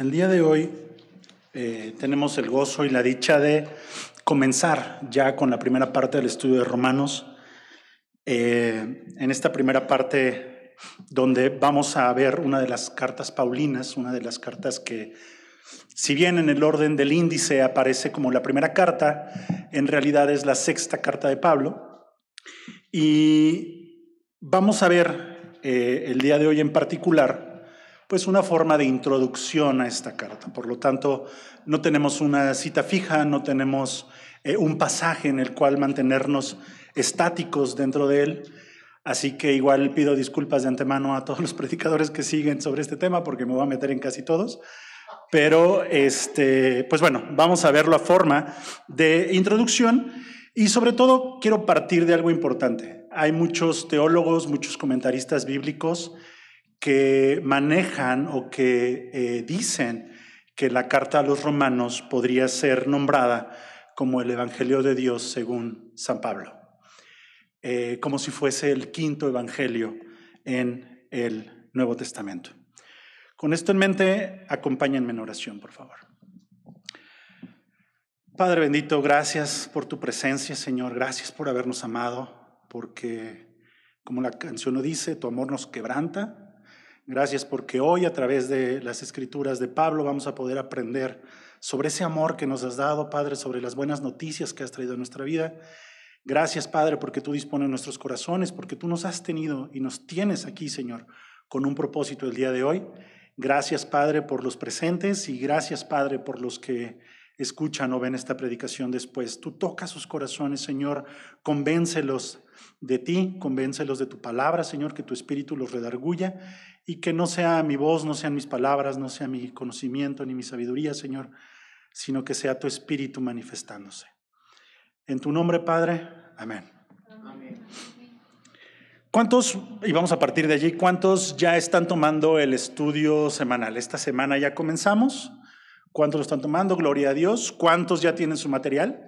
El día de hoy tenemos el gozo y la dicha de comenzar ya con la primera parte del estudio de Romanos. En esta primera parte donde vamos a ver una de las cartas paulinas, una de las cartas que, si bien en el orden del índice aparece como la primera carta, en realidad es la sexta carta de Pablo. Y vamos a ver el día de hoy en particular pues una forma de introducción a esta carta. Por lo tanto, no tenemos una cita fija, no tenemos un pasaje en el cual mantenernos estáticos dentro de él. Así que igual pido disculpas de antemano a todos los predicadores que siguen sobre este tema, porque me voy a meter en casi todos. Pero, pues bueno, vamos a verlo a forma de introducción y sobre todo quiero partir de algo importante. Hay muchos teólogos, muchos comentaristas bíblicos que manejan o que dicen que la carta a los romanos podría ser nombrada como el Evangelio de Dios según San Pablo, como si fuese el quinto evangelio en el Nuevo Testamento. Con esto en mente, acompáñenme en oración, por favor. Padre bendito, gracias por tu presencia, Señor, gracias por habernos amado, porque, como la canción lo dice, tu amor nos quebranta. Gracias porque hoy a través de las escrituras de Pablo vamos a poder aprender sobre ese amor que nos has dado, Padre, sobre las buenas noticias que has traído a nuestra vida. Gracias, Padre, porque tú dispones nuestros corazones, porque tú nos has tenido y nos tienes aquí, Señor, con un propósito el día de hoy. Gracias, Padre, por los presentes y gracias, Padre, por los que escuchan o ven esta predicación después. Tú tocas sus corazones, Señor, convéncelos de ti, convéncelos de tu palabra, Señor, que tu espíritu los redarguya y que no sea mi voz, no sean mis palabras, no sea mi conocimiento ni mi sabiduría, Señor, sino que sea tu espíritu manifestándose. En tu nombre, Padre, amén. Amén. ¿Cuántos, y vamos a partir de allí, cuántos ya están tomando el estudio semanal? Esta semana ya comenzamos. ¿Cuántos lo están tomando? Gloria a Dios. ¿Cuántos ya tienen su material?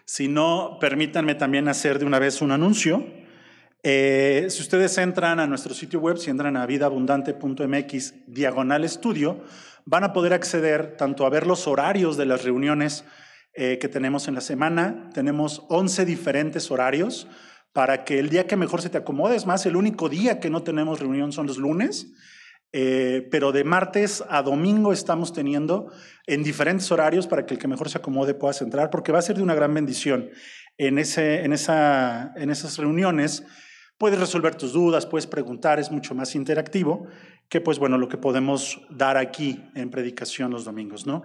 Si no, permítanme también hacer de una vez un anuncio. Si ustedes entran a nuestro sitio web, si entran a vidaabundante.mx/estudio, van a poder acceder tanto a ver los horarios de las reuniones que tenemos en la semana. Tenemos 11 diferentes horarios para que el día que mejor se te acomode. Es más, el único día que no tenemos reunión son los lunes. Pero de martes a domingo estamos teniendo en diferentes horarios para que el que mejor se acomode puedas entrar, porque va a ser de una gran bendición. En esas reuniones puedes resolver tus dudas, puedes preguntar, es mucho más interactivo que pues bueno, lo que podemos dar aquí en predicación los domingos, ¿no?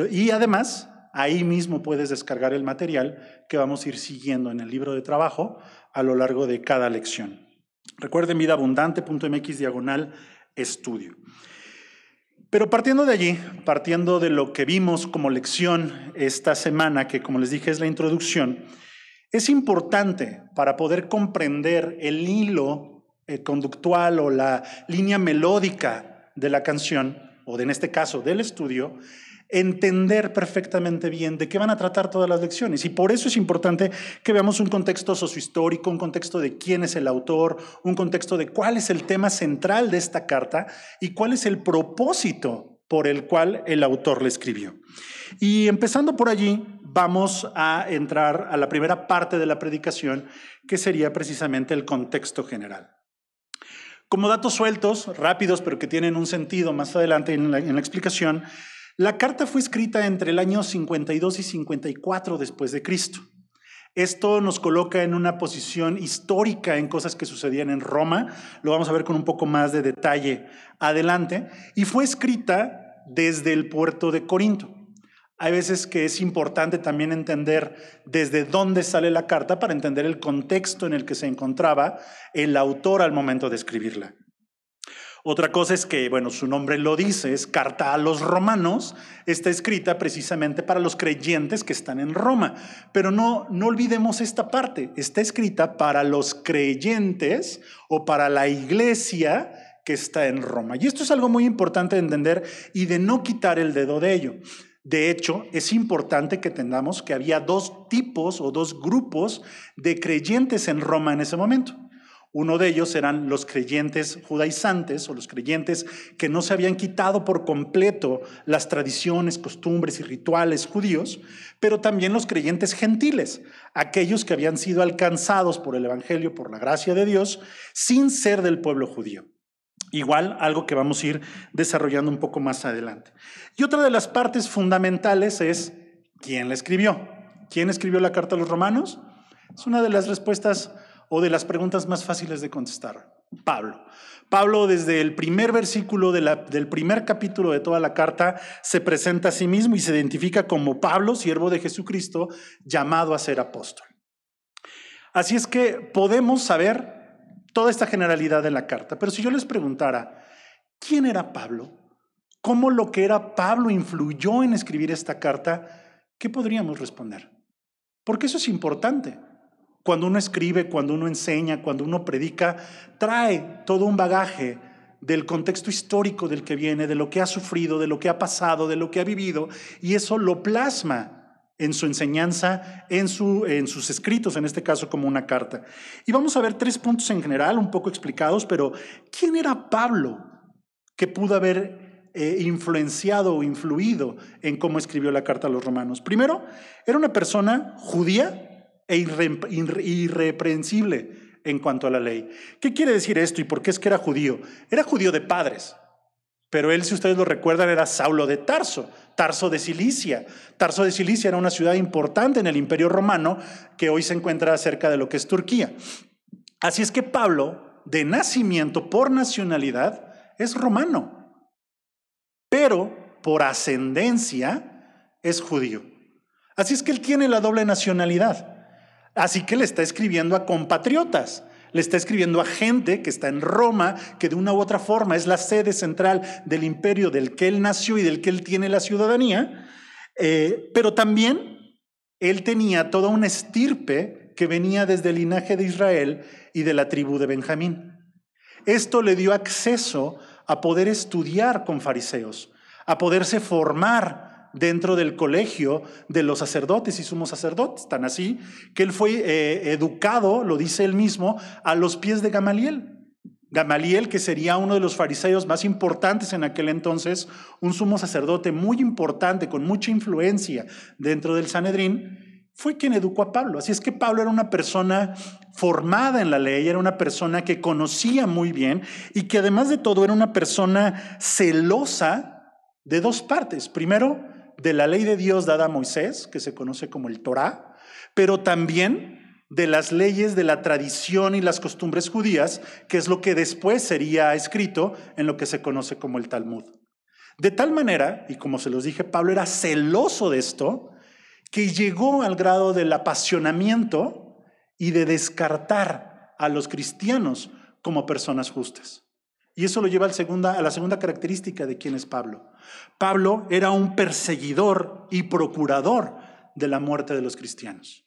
Y además, ahí mismo puedes descargar el material que vamos a ir siguiendo en el libro de trabajo a lo largo de cada lección. Recuerden vidaabundante.mx/estudio. Pero partiendo de allí, partiendo de lo que vimos como lección esta semana, que como les dije es la introducción, es importante para poder comprender el hilo conductual o la línea melódica de la canción, o en este caso del estudio, entender perfectamente bien de qué van a tratar todas las lecciones. Y por eso es importante que veamos un contexto sociohistórico, un contexto de quién es el autor, un contexto de cuál es el tema central de esta carta y cuál es el propósito por el cual el autor le escribió. Y empezando por allí, vamos a entrar a la primera parte de la predicación, que sería precisamente el contexto general. Como datos sueltos, rápidos, pero que tienen un sentido más adelante en la explicación, la carta fue escrita entre el año 52 y 54 después de Cristo. Esto nos coloca en una posición histórica en cosas que sucedían en Roma. Lo vamos a ver con un poco más de detalle adelante. Y fue escrita desde el puerto de Corinto. Hay veces que es importante también entender desde dónde sale la carta para entender el contexto en el que se encontraba el autor al momento de escribirla. Otra cosa es que, bueno, su nombre lo dice, es Carta a los Romanos, está escrita precisamente para los creyentes que están en Roma. Pero no olvidemos esta parte, está escrita para los creyentes o para la iglesia que está en Roma. Y esto es algo muy importante de entender y de no quitar el dedo de ello. De hecho, es importante que entendamos que había dos tipos o dos grupos de creyentes en Roma en ese momento. Uno de ellos eran los creyentes judaizantes o los creyentes que no se habían quitado por completo las tradiciones, costumbres y rituales judíos, pero también los creyentes gentiles, aquellos que habían sido alcanzados por el Evangelio, por la gracia de Dios, sin ser del pueblo judío. Igual, algo que vamos a ir desarrollando un poco más adelante. Y otra de las partes fundamentales es ¿quién la escribió? ¿Quién escribió la carta a los romanos? Es una de las respuestas o de las preguntas más fáciles de contestar. Pablo. Pablo, desde el primer versículo del primer capítulo de toda la carta, se presenta a sí mismo y se identifica como Pablo, siervo de Jesucristo, llamado a ser apóstol. Así es que podemos saber toda esta generalidad de la carta, pero si yo les preguntara, ¿quién era Pablo? ¿Cómo lo que era Pablo influyó en escribir esta carta? ¿Qué podríamos responder? Porque eso es importante. Cuando uno escribe, cuando uno enseña, cuando uno predica, trae todo un bagaje del contexto histórico del que viene, de lo que ha sufrido, de lo que ha pasado, de lo que ha vivido, y eso lo plasma en su enseñanza, en sus escritos, en este caso como una carta. Y vamos a ver 3 puntos en general, un poco explicados, pero ¿quién era Pablo que pudo haber influenciado o influido en cómo escribió la carta a los romanos? Primero, era una persona judía e irreprensible en cuanto a la ley. ¿Qué quiere decir esto y por qué es que era judío? Era judío de padres, pero él, si ustedes lo recuerdan, era Saulo de Tarso, Tarso de Cilicia. Tarso de Cilicia era una ciudad importante en el Imperio Romano que hoy se encuentra cerca de lo que es Turquía. Así es que Pablo, de nacimiento, por nacionalidad, es romano, pero por ascendencia es judío. Así es que él tiene la doble nacionalidad. Así que le está escribiendo a compatriotas, le está escribiendo a gente que está en Roma, que de una u otra forma es la sede central del imperio del que él nació y del que él tiene la ciudadanía, pero también él tenía toda una estirpe que venía desde el linaje de Israel y de la tribu de Benjamín. Esto le dio acceso a poder estudiar con fariseos, a poderse formar dentro del colegio de los sacerdotes y sumos sacerdotes, tan así que él fue educado, lo dice él mismo, a los pies de Gamaliel. Gamaliel, que sería uno de los fariseos más importantes en aquel entonces, un sumo sacerdote muy importante, con mucha influencia dentro del Sanedrín, fue quien educó a Pablo. Así es que Pablo era una persona formada en la ley, era una persona que conocía muy bien y que además de todo era una persona celosa de 2 partes. Primero, de la ley de Dios dada a Moisés, que se conoce como el Torá, pero también de las leyes de la tradición y las costumbres judías, que es lo que después sería escrito en lo que se conoce como el Talmud. De tal manera, y como se los dije, Pablo era celoso de esto, que llegó al grado del apasionamiento y de descartar a los cristianos como personas justas. Y eso lo lleva a la segunda característica de quién es Pablo. Pablo era un perseguidor y procurador de la muerte de los cristianos.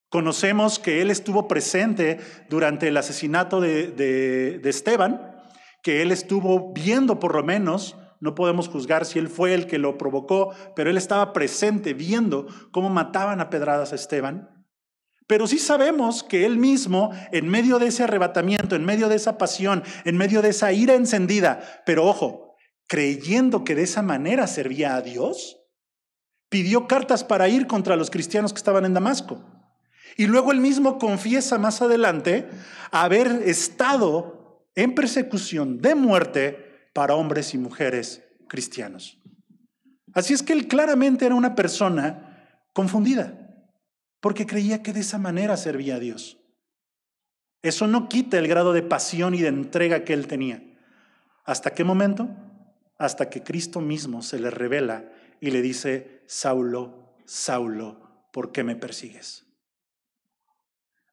Conocemos que él estuvo presente durante el asesinato de Esteban, que él estuvo viendo por lo menos, no podemos juzgar si él fue el que lo provocó, pero él estaba presente viendo cómo mataban a pedradas a Esteban. Pero sí sabemos que él mismo, en medio de ese arrebatamiento, en medio de esa pasión, en medio de esa ira encendida, pero ojo, creyendo que de esa manera servía a Dios, pidió cartas para ir contra los cristianos que estaban en Damasco. Y luego él mismo confiesa más adelante haber estado en persecución de muerte para hombres y mujeres cristianos. Así es que él claramente era una persona confundida, porque creía que de esa manera servía a Dios. Eso no quita el grado de pasión y de entrega que él tenía. ¿Hasta qué momento? Hasta que Cristo mismo se le revela y le dice: Saulo, Saulo, ¿por qué me persigues?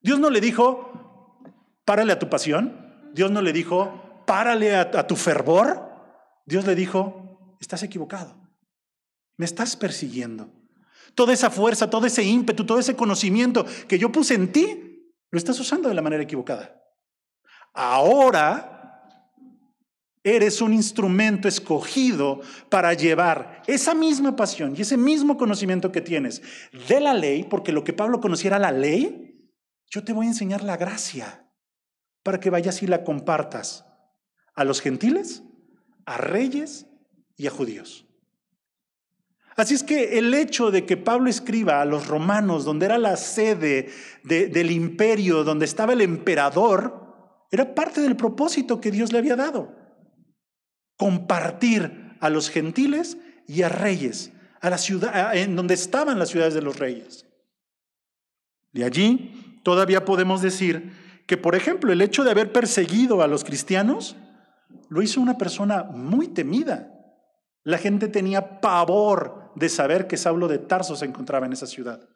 Dios no le dijo: párale a tu pasión. Dios no le dijo: párale a tu fervor. Dios le dijo: estás equivocado. Me estás persiguiendo. Toda esa fuerza, todo ese ímpetu, todo ese conocimiento que yo puse en ti, lo estás usando de la manera equivocada. Ahora eres un instrumento escogido para llevar esa misma pasión y ese mismo conocimiento que tienes de la ley, porque lo que Pablo conocía era la ley. Yo te voy a enseñar la gracia. para que vayas y la compartas a los gentiles, a reyes y a judíos. Así es que el hecho de que Pablo escriba a los romanos, donde era la sede del imperio, donde estaba el emperador, era parte del propósito que Dios le había dado. Compartir a los gentiles y a reyes, a la ciudad, en donde estaban las ciudades de los reyes. De allí todavía podemos decir que, por ejemplo, el hecho de haber perseguido a los cristianos lo hizo una persona muy temida. La gente tenía pavor de saber que Saulo de Tarso se encontraba en esa ciudad.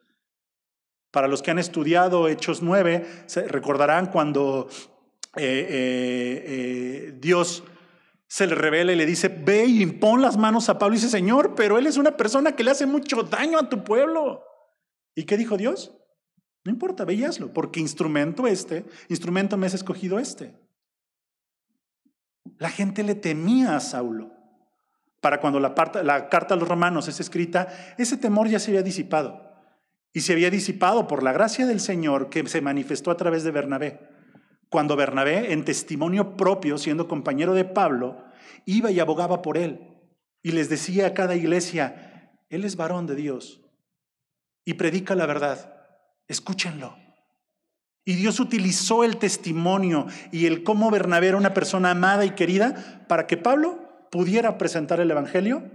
Para los que han estudiado Hechos 9, se recordarán cuando Dios se le revela y le dice: ve y impon las manos a Pablo. Y dice: Señor, pero él es una persona que le hace mucho daño a tu pueblo. ¿Y qué dijo Dios? No importa, ve y hazlo, porque instrumento me es escogido este. La gente le temía a Saulo. Para cuando la carta a los romanos es escrita, ese temor ya se había disipado. Y se había disipado por la gracia del Señor que se manifestó a través de Bernabé. Cuando Bernabé, en testimonio propio, siendo compañero de Pablo, iba y abogaba por él. Y les decía a cada iglesia: él es varón de Dios y predica la verdad. Escúchenlo. Y Dios utilizó el testimonio y el cómo Bernabé era una persona amada y querida para que Pablo pudiera presentar el evangelio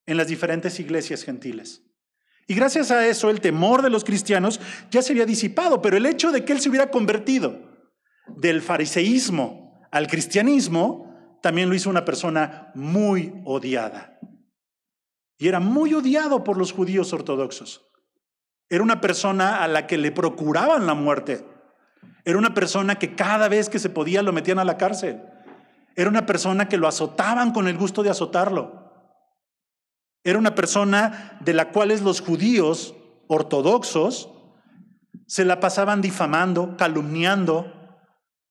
en las diferentes iglesias gentiles. Y gracias a eso el temor de los cristianos ya se había disipado, pero el hecho de que él se hubiera convertido del fariseísmo al cristianismo también lo hizo una persona muy odiada. Y era muy odiado por los judíos ortodoxos. Era una persona a la que le procuraban la muerte. Era una persona que cada vez que se podía lo metían a la cárcel. Era una persona que lo azotaban con el gusto de azotarlo. Era una persona de la cual los judíos ortodoxos se la pasaban difamando, calumniando,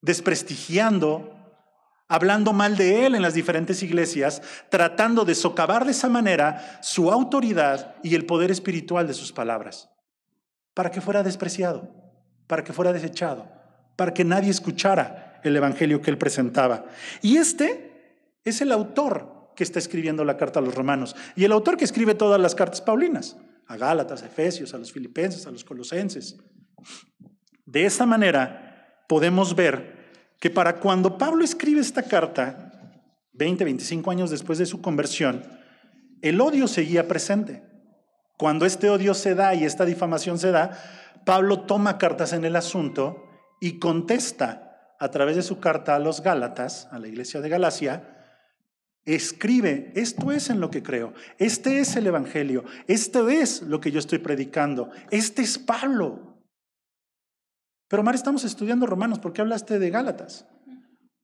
desprestigiando, hablando mal de él en las diferentes iglesias, tratando de socavar de esa manera su autoridad y el poder espiritual de sus palabras, para que fuera despreciado, para que fuera desechado, para que nadie escuchara el evangelio que él presentaba. Y este es el autor que está escribiendo la carta a los romanos y el autor que escribe todas las cartas paulinas, a Gálatas, a Efesios, a los Filipenses, a los Colosenses. De esta manera podemos ver que para cuando Pablo escribe esta carta, 25 años después de su conversión, el odio seguía presente. Cuando este odio se da y esta difamación se da, Pablo toma cartas en el asunto y contesta a través de su carta a los Gálatas, a la iglesia de Galacia, escribe: esto es en lo que creo, este es el evangelio, esto es lo que yo estoy predicando, este es Pablo. Pero Omar, estamos estudiando Romanos, ¿por qué hablaste de Gálatas?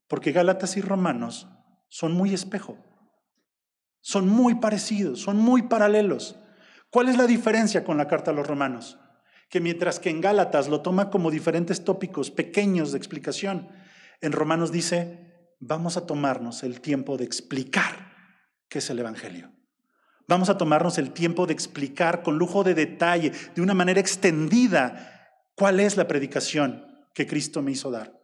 Porque Gálatas y Romanos son muy espejo, son muy parecidos, son muy paralelos. ¿Cuál es la diferencia con la carta a los Romanos? Que mientras que en Gálatas lo toma como diferentes tópicos pequeños de explicación, en Romanos dice: vamos a tomarnos el tiempo de explicar qué es el evangelio. Vamos a tomarnos el tiempo de explicar con lujo de detalle, de una manera extendida, cuál es la predicación que Cristo me hizo dar.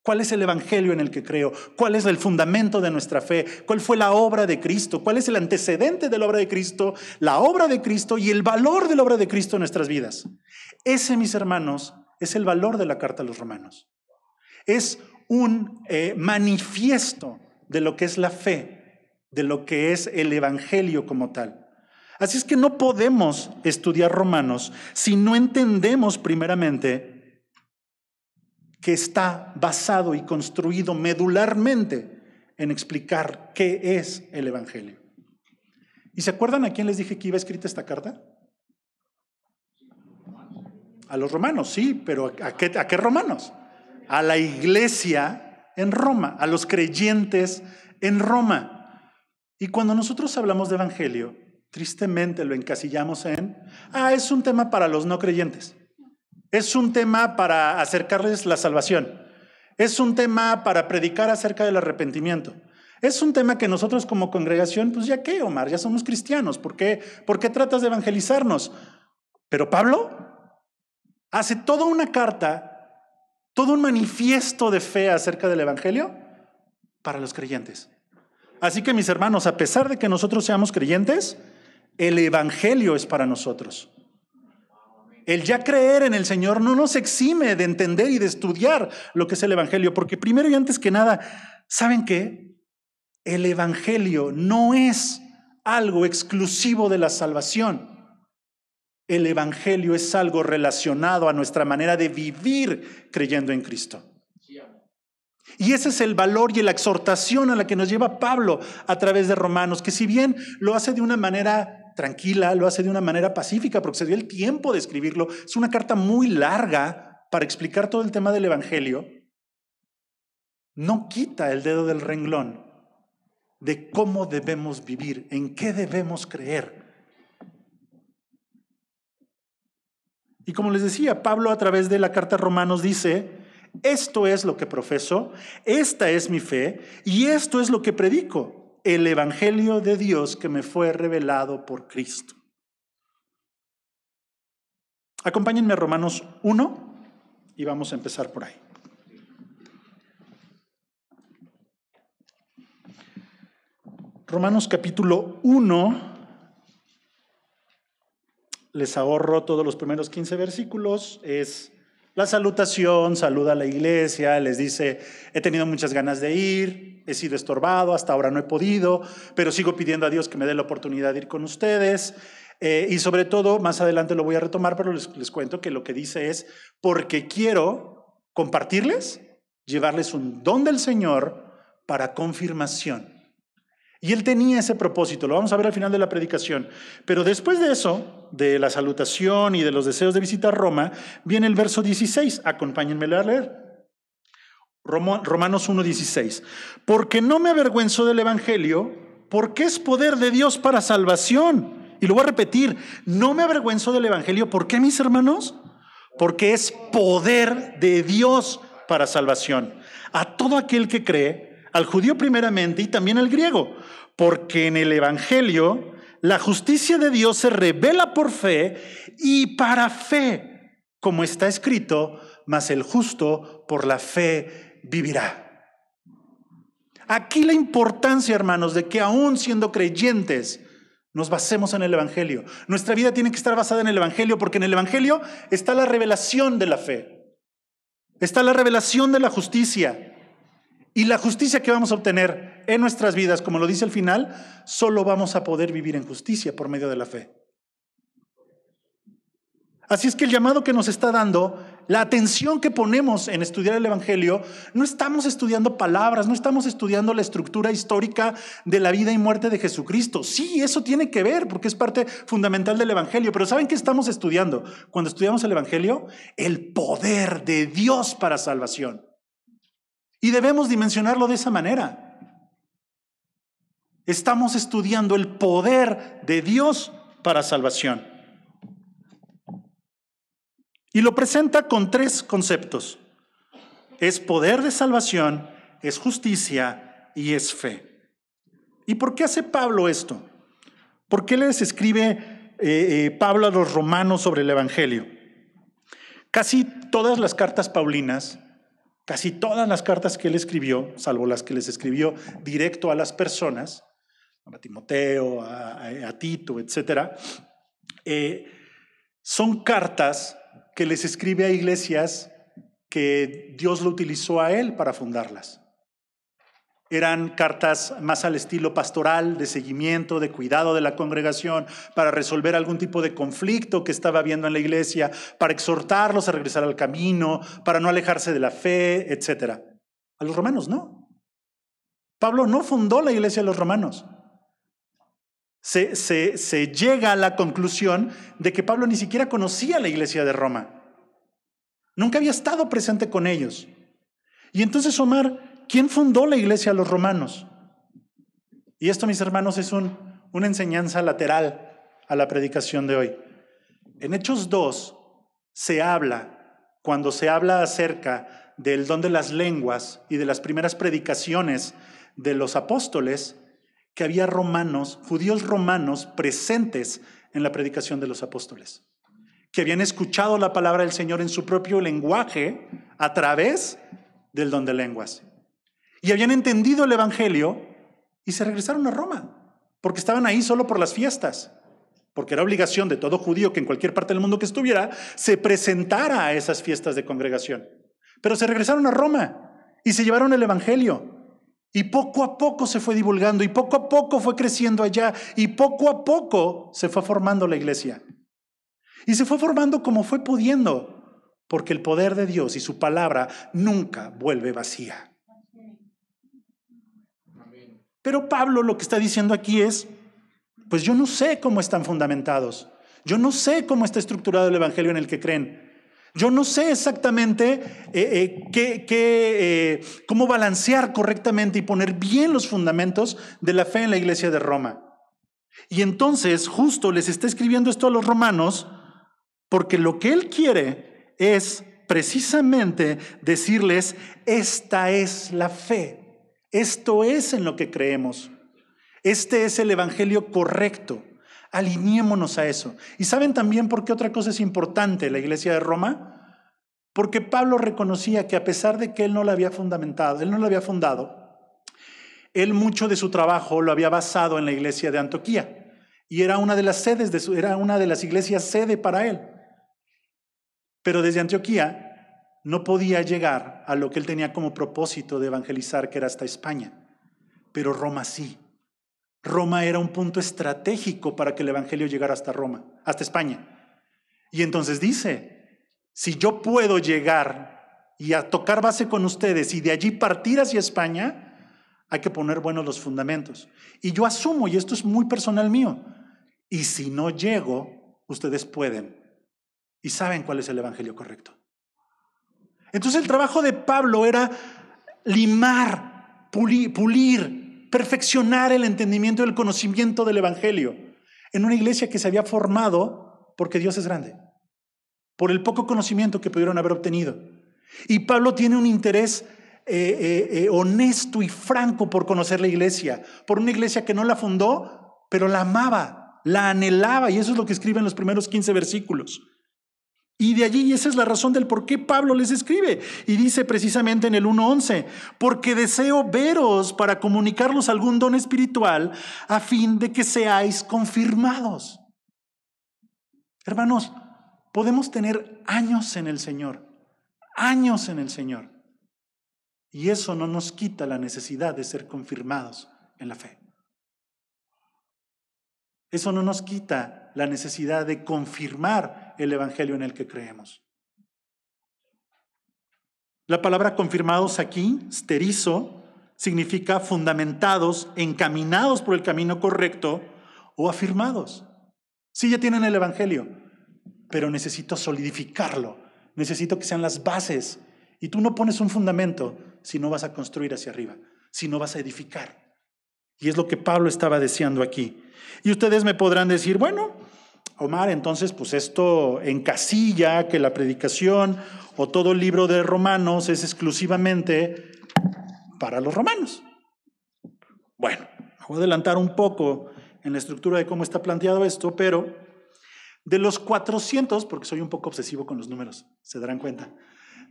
¿Cuál es el evangelio en el que creo? ¿Cuál es el fundamento de nuestra fe? ¿Cuál fue la obra de Cristo? ¿Cuál es el antecedente de la obra de Cristo? La obra de Cristo y el valor de la obra de Cristo en nuestras vidas. Ese, mis hermanos, es el valor de la carta a los romanos. Es un manifiesto de lo que es la fe, de lo que es el evangelio como tal. Así es que no podemos estudiar Romanos si no entendemos primeramente que está basado y construido medularmente en explicar qué es el evangelio. ¿Y se acuerdan a quién les dije que iba escrita esta carta? A los romanos, sí, pero ¿a qué romanos? A la iglesia en Roma, a los creyentes en Roma. Y cuando nosotros hablamos de evangelio, tristemente lo encasillamos en: es un tema para los no creyentes. Es un tema para acercarles la salvación. Es un tema para predicar acerca del arrepentimiento. Es un tema que nosotros como congregación, pues ya qué, Omar, ya somos cristianos. ¿Por qué tratas de evangelizarnos? Pero Pablo hace toda una carta todo un manifiesto de fe acerca del Evangelio para los creyentes. Así que mis hermanos, a pesar de que nosotros seamos creyentes, el Evangelio es para nosotros. El ya creer en el Señor no nos exime de entender y de estudiar lo que es el Evangelio, porque primero y antes que nada, ¿saben qué? El Evangelio no es algo exclusivo de la salvación. El Evangelio es algo relacionado a nuestra manera de vivir creyendo en Cristo. Y ese es el valor y la exhortación a la que nos lleva Pablo a través de Romanos, que si bien lo hace de una manera tranquila, lo hace de una manera pacífica, porque se dio el tiempo de escribirlo, es una carta muy larga para explicar todo el tema del Evangelio, no quita el dedo del renglón de cómo debemos vivir, en qué debemos creer. Y como les decía, Pablo a través de la carta a Romanos dice: esto es lo que profeso, esta es mi fe y esto es lo que predico, el Evangelio de Dios que me fue revelado por Cristo. Acompáñenme a Romanos 1 y vamos a empezar por ahí. Romanos capítulo 1. Les ahorro todos los primeros 15 versículos. Es la salutación, saluda a la iglesia, les dice: he tenido muchas ganas de ir, he sido estorbado, hasta ahora no he podido, pero sigo pidiendo a Dios que me dé la oportunidad de ir con ustedes. Y sobre todo, más adelante lo voy a retomar, pero les cuento que lo que dice es: porque quiero compartirles, llevarles un don del Señor para confirmación. Y él tenía ese propósito, lo vamos a ver al final de la predicación. Pero después de eso, de la salutación y de los deseos de visitar Roma, viene el verso 16. Acompáñenme a leer. Romanos 1:16. Porque no me avergüenzo del Evangelio, porque es poder de Dios para salvación. Y lo voy a repetir, no me avergüenzo del Evangelio. ¿Por qué, mis hermanos? Porque es poder de Dios para salvación. A todo aquel que cree, al judío primeramente y también al griego, porque en el Evangelio la justicia de Dios se revela por fe y para fe, como está escrito: mas el justo por la fe vivirá. Aquí la importancia, hermanos, de que aún siendo creyentes nos basemos en el Evangelio. Nuestra vida tiene que estar basada en el Evangelio, porque en el Evangelio está la revelación de la fe, está la revelación de la justicia. Y la justicia que vamos a obtener en nuestras vidas, como lo dice al final, solo vamos a poder vivir en justicia por medio de la fe. Así es que el llamado que nos está dando, la atención que ponemos en estudiar el Evangelio, no estamos estudiando palabras, no estamos estudiando la estructura histórica de la vida y muerte de Jesucristo. Sí, eso tiene que ver porque es parte fundamental del Evangelio, pero ¿saben qué estamos estudiando? Cuando estudiamos el Evangelio, el poder de Dios para salvación. Y debemos dimensionarlo de esa manera. Estamos estudiando el poder de Dios para salvación. Y lo presenta con 3 conceptos. Es poder de salvación, es justicia y es fe. ¿Y por qué hace Pablo esto? ¿Por qué les escribe Pablo a los romanos sobre el Evangelio? Casi todas las cartas paulinas, casi todas las cartas que él escribió, salvo las que les escribió directo a las personas, a Timoteo, a Tito, etc., son cartas que les escribe a iglesias que Dios lo utilizó a él para fundarlas. Eran cartas más al estilo pastoral, de seguimiento, de cuidado de la congregación, para resolver algún tipo de conflicto que estaba habiendo en la iglesia, para exhortarlos a regresar al camino, para no alejarse de la fe, etc. A los romanos no. Pablo no fundó la iglesia de los romanos. Se llega a la conclusión de que Pablo ni siquiera conocía la iglesia de Roma. Nunca había estado presente con ellos. Y entonces, Omar, ¿quién fundó la iglesia a los romanos? Y esto, mis hermanos, es una enseñanza lateral a la predicación de hoy. En Hechos 2 cuando se habla acerca del don de las lenguas y de las primeras predicaciones de los apóstoles, que había judíos romanos presentes en la predicación de los apóstoles, que habían escuchado la palabra del Señor en su propio lenguaje a través del don de lenguas. Y habían entendido el evangelio y se regresaron a Roma, porque estaban ahí solo por las fiestas, porque era obligación de todo judío que en cualquier parte del mundo que estuviera se presentara a esas fiestas de congregación. Pero se regresaron a Roma y se llevaron el evangelio. Y poco a poco se fue divulgando, y poco a poco fue creciendo allá, y poco a poco se fue formando la iglesia. Y se fue formando como fue pudiendo, porque el poder de Dios y su palabra nunca vuelve vacía. Pero Pablo lo que está diciendo aquí es, pues yo no sé cómo están fundamentados, yo no sé cómo está estructurado el evangelio en el que creen. Yo no sé exactamente cómo balancear correctamente y poner bien los fundamentos de la fe en la iglesia de Roma. Y entonces justo les está escribiendo esto a los romanos porque lo que él quiere es precisamente decirles, esta es la fe, esto es en lo que creemos, este es el evangelio correcto. Alineémonos a eso. ¿Y saben también por qué otra cosa es importante la iglesia de Roma? Porque Pablo reconocía que a pesar de que él no la había fundamentado, él no la había fundado, él mucho de su trabajo lo había basado en la iglesia de Antioquía y era una de las sedes era una de las iglesias sede para él. Pero desde Antioquía no podía llegar a lo que él tenía como propósito de evangelizar, que era hasta España. Pero Roma sí. Roma era un punto estratégico para que el evangelio llegara hasta Roma, hasta España. Y entonces dice, si yo puedo llegar y a tocar base con ustedes y de allí partir hacia España, hay que poner buenos los fundamentos. Y yo asumo, y esto es muy personal mío, y si no llego, ustedes pueden. Y saben cuál es el evangelio correcto. Entonces el trabajo de Pablo era limar, pulir, perfeccionar el entendimiento y el conocimiento del evangelio en una iglesia que se había formado porque Dios es grande, por el poco conocimiento que pudieron haber obtenido. Y Pablo tiene un interés honesto y franco por conocer la iglesia, por una iglesia que no la fundó, pero la amaba, la anhelaba, y eso es lo que escribe en los primeros 15 versículos. Y de allí, esa es la razón del por qué Pablo les escribe. Y dice precisamente en el 1:11, porque deseo veros para comunicarlos algún don espiritual a fin de que seáis confirmados. Hermanos, podemos tener años en el Señor, y eso no nos quita la necesidad de ser confirmados en la fe. Eso no nos quita la necesidad de confirmar el evangelio en el que creemos. La palabra confirmados aquí, sterizo, significa fundamentados, encaminados por el camino correcto o afirmados. Sí, ya tienen el evangelio, pero necesito solidificarlo, necesito que sean las bases. Y tú no pones un fundamento si no vas a construir hacia arriba, si no vas a edificar. Y es lo que Pablo estaba deseando aquí. Y ustedes me podrán decir, bueno, Omar, entonces pues esto encasilla que la predicación o todo el libro de Romanos es exclusivamente para los romanos. Bueno, voy a adelantar un poco en la estructura de cómo está planteado esto, pero de los 400, porque soy un poco obsesivo con los números, se darán cuenta,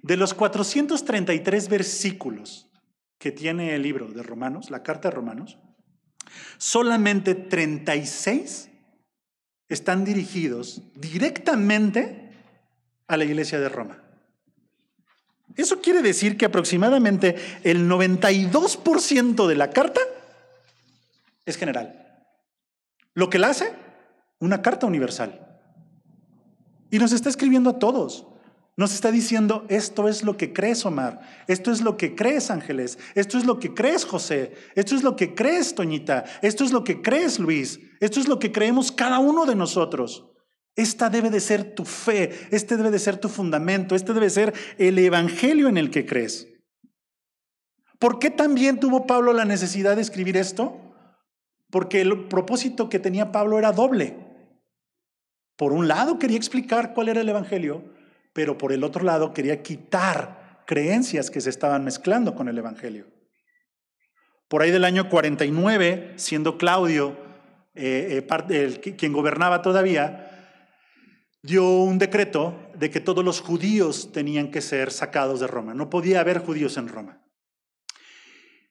de los 433 versículos que tiene el libro de Romanos, la carta de Romanos, solamente 36 están dirigidos directamente a la iglesia de Roma. Eso quiere decir que aproximadamente el 92% de la carta es general. Lo que la hace, una carta universal. Y nos está escribiendo a todos. Nos está diciendo, esto es lo que crees, Omar, esto es lo que crees, Ángeles, esto es lo que crees, José, esto es lo que crees, Toñita, esto es lo que crees, Luis, esto es lo que creemos cada uno de nosotros. Esta debe de ser tu fe, este debe de ser tu fundamento, este debe ser el evangelio en el que crees. ¿Por qué también tuvo Pablo la necesidad de escribir esto? Porque el propósito que tenía Pablo era doble. Por un lado quería explicar cuál era el evangelio, pero por el otro lado quería quitar creencias que se estaban mezclando con el evangelio. Por ahí del año 49, siendo Claudio quien gobernaba todavía, dio un decreto de que todos los judíos tenían que ser sacados de Roma. No podía haber judíos en Roma.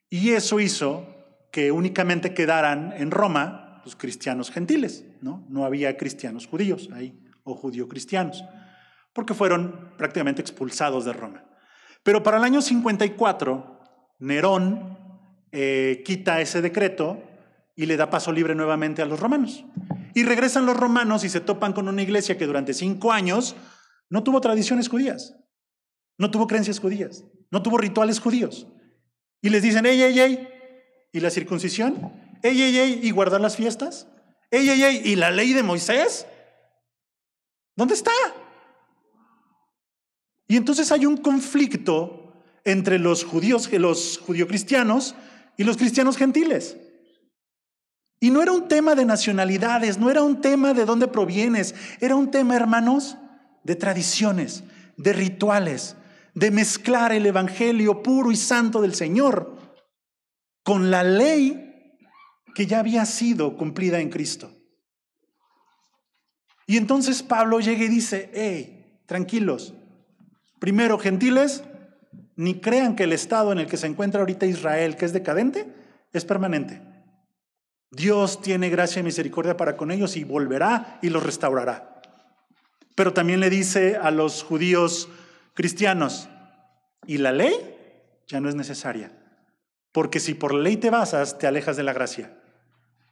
Y eso hizo que únicamente quedaran en Roma los cristianos gentiles, ¿no? No había cristianos judíos ahí, o judío-cristianos, porque fueron prácticamente expulsados de Roma. Pero para el año 54, Nerón quita ese decreto y le da paso libre nuevamente a los romanos. Y regresan los romanos y se topan con una iglesia que durante 5 años no tuvo tradiciones judías, no tuvo creencias judías, no tuvo rituales judíos. Y les dicen, ey, ey, ey, ¿y la circuncisión? Ey, ey, ey, ¿y guardar las fiestas? Ey, ey, ey, ¿y la ley de Moisés? ¿Dónde está? Y entonces hay un conflicto entre los judíos, los judío-cristianos y los cristianos gentiles. Y no era un tema de nacionalidades, no era un tema de dónde provienes, era un tema, hermanos, de tradiciones, de rituales, de mezclar el evangelio puro y santo del Señor con la ley que ya había sido cumplida en Cristo. Y entonces Pablo llega y dice, hey, tranquilos, primero, gentiles, ni crean que el estado en el que se encuentra ahorita Israel, que es decadente, es permanente. Dios tiene gracia y misericordia para con ellos y volverá y los restaurará. Pero también le dice a los judíos cristianos, y la ley ya no es necesaria, porque si por ley te basas, te alejas de la gracia.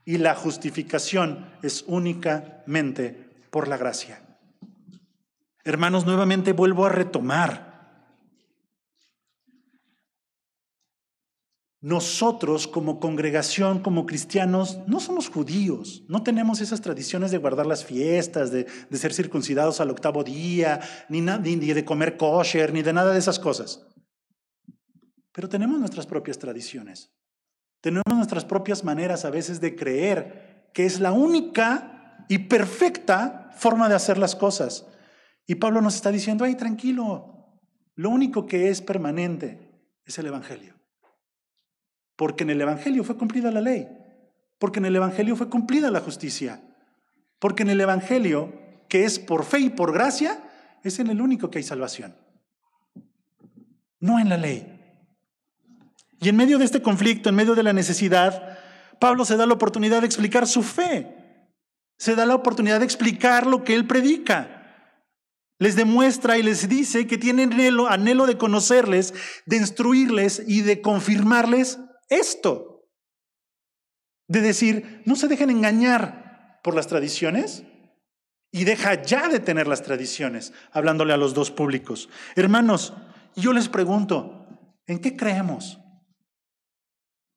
Y la justificación es únicamente por la gracia. Hermanos, nuevamente vuelvo a retomar. Nosotros como congregación, como cristianos, no somos judíos, no tenemos esas tradiciones de guardar las fiestas, de ser circuncidados al 8º día, ni de comer kosher, ni de nada de esas cosas. Pero tenemos nuestras propias tradiciones, tenemos nuestras propias maneras a veces de creer que es la única y perfecta forma de hacer las cosas. Y Pablo nos está diciendo, ay, tranquilo, lo único que es permanente es el evangelio. Porque en el evangelio fue cumplida la ley, porque en el evangelio fue cumplida la justicia, porque en el evangelio, que es por fe y por gracia, es en el único que hay salvación, no en la ley. Y en medio de este conflicto, en medio de la necesidad, Pablo se da la oportunidad de explicar su fe, se da la oportunidad de explicar lo que él predica. Les demuestra y les dice que tiene anhelo de conocerles, de instruirles y de confirmarles esto. De decir, no se dejen engañar por las tradiciones y deja ya de tener las tradiciones, hablándole a los dos públicos. Hermanos, yo les pregunto, ¿en qué creemos?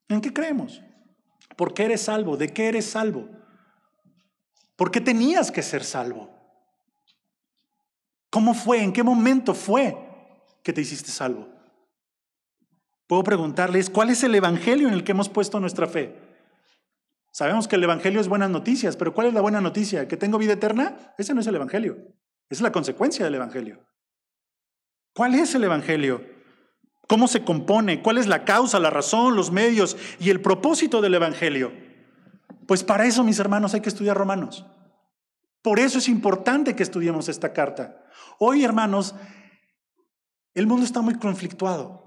¿En qué creemos? ¿Por qué eres salvo? ¿De qué eres salvo? ¿Por qué tenías que ser salvo? ¿Cómo fue? ¿En qué momento fue que te hiciste salvo? Puedo preguntarles, ¿cuál es el evangelio en el que hemos puesto nuestra fe? Sabemos que el evangelio es buenas noticias, pero ¿cuál es la buena noticia? ¿Que tengo vida eterna? Ese no es el evangelio, es la consecuencia del evangelio. ¿Cuál es el evangelio? ¿Cómo se compone? ¿Cuál es la causa, la razón, los medios y el propósito del evangelio? Pues para eso, mis hermanos, hay que estudiar Romanos. Por eso es importante que estudiemos esta carta. Hoy, hermanos, el mundo está muy conflictuado.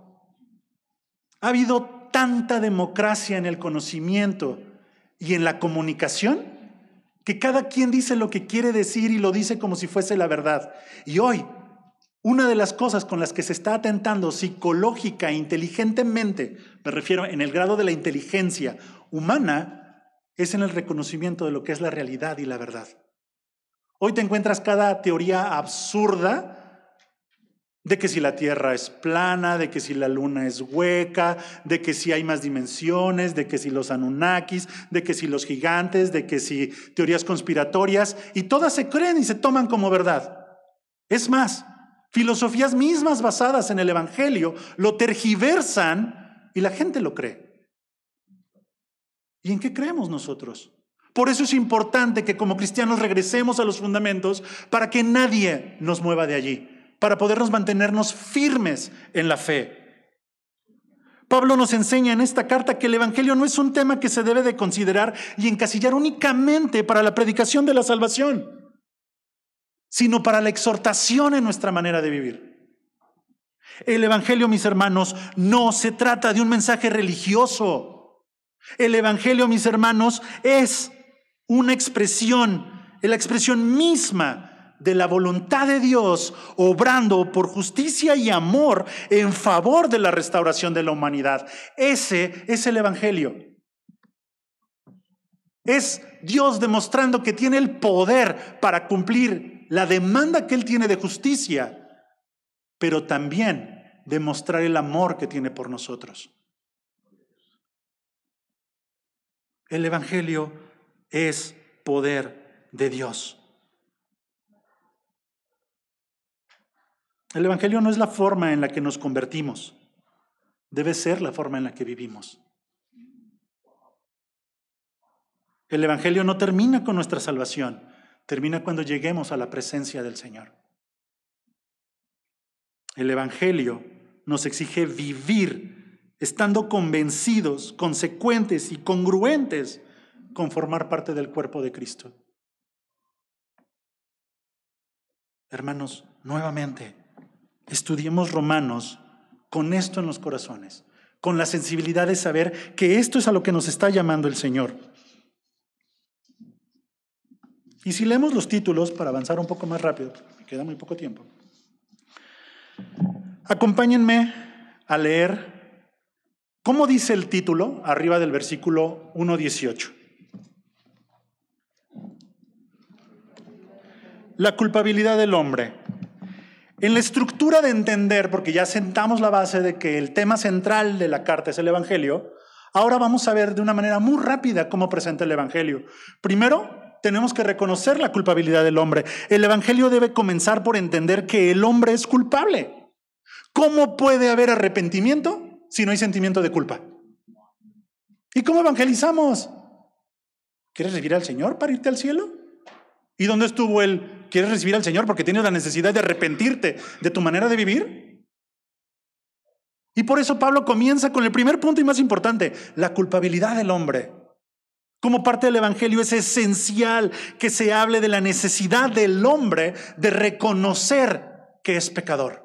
Ha habido tanta democracia en el conocimiento y en la comunicación que cada quien dice lo que quiere decir y lo dice como si fuese la verdad. Y hoy, una de las cosas con las que se está atentando psicológica e inteligentemente, me refiero en el grado de la inteligencia humana, es en el reconocimiento de lo que es la realidad y la verdad. Hoy te encuentras cada teoría absurda de que si la Tierra es plana, de que si la Luna es hueca, de que si hay más dimensiones, de que si los Anunnakis, de que si los gigantes, de que si teorías conspiratorias, y todas se creen y se toman como verdad. Es más, filosofías mismas basadas en el Evangelio lo tergiversan y la gente lo cree. ¿Y en qué creemos nosotros? Por eso es importante que como cristianos regresemos a los fundamentos para que nadie nos mueva de allí, para podernos mantenernos firmes en la fe. Pablo nos enseña en esta carta que el evangelio no es un tema que se debe de considerar y encasillar únicamente para la predicación de la salvación, sino para la exhortación en nuestra manera de vivir. El Evangelio, mis hermanos, no se trata de un mensaje religioso. El Evangelio, mis hermanos, es una expresión, la expresión misma de la voluntad de Dios obrando por justicia y amor en favor de la restauración de la humanidad. Ese es el Evangelio. Es Dios demostrando que tiene el poder para cumplir la demanda que Él tiene de justicia, pero también demostrar el amor que tiene por nosotros. El Evangelio es poder de Dios. El Evangelio no es la forma en la que nos convertimos, debe ser la forma en la que vivimos. El Evangelio no termina con nuestra salvación, termina cuando lleguemos a la presencia del Señor. El Evangelio nos exige vivir estando convencidos, consecuentes y congruentes con formar parte del cuerpo de Cristo. Hermanos, nuevamente, estudiemos Romanos con esto en los corazones, con la sensibilidad de saber que esto es a lo que nos está llamando el Señor. Y si leemos los títulos, para avanzar un poco más rápido, me queda muy poco tiempo, acompáñenme a leer cómo dice el título arriba del versículo 1:18. La culpabilidad del hombre. En la estructura de entender, porque ya sentamos la base de que el tema central de la carta es el Evangelio, ahora vamos a ver de una manera muy rápida cómo presenta el Evangelio. Primero, tenemos que reconocer la culpabilidad del hombre. El Evangelio debe comenzar por entender que el hombre es culpable. ¿Cómo puede haber arrepentimiento si no hay sentimiento de culpa? ¿Y cómo evangelizamos? ¿Quieres recibir al Señor para irte al cielo? ¿Y dónde estuvo el quieres recibir al Señor porque tienes la necesidad de arrepentirte de tu manera de vivir? Y por eso Pablo comienza con el primer punto y más importante, la culpabilidad del hombre. Como parte del Evangelio es esencial que se hable de la necesidad del hombre de reconocer que es pecador.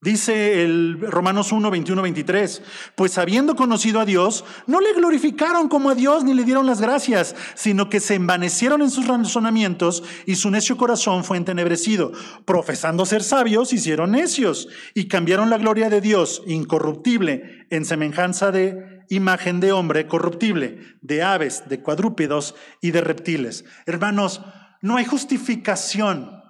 Dice el Romanos 1, 21, 23, pues habiendo conocido a Dios, no le glorificaron como a Dios ni le dieron las gracias, sino que se envanecieron en sus razonamientos y su necio corazón fue entenebrecido. Profesando ser sabios, hicieron necios y cambiaron la gloria de Dios, incorruptible, en semejanza de imagen de hombre corruptible, de aves, de cuadrúpedos y de reptiles. Hermanos, no hay justificación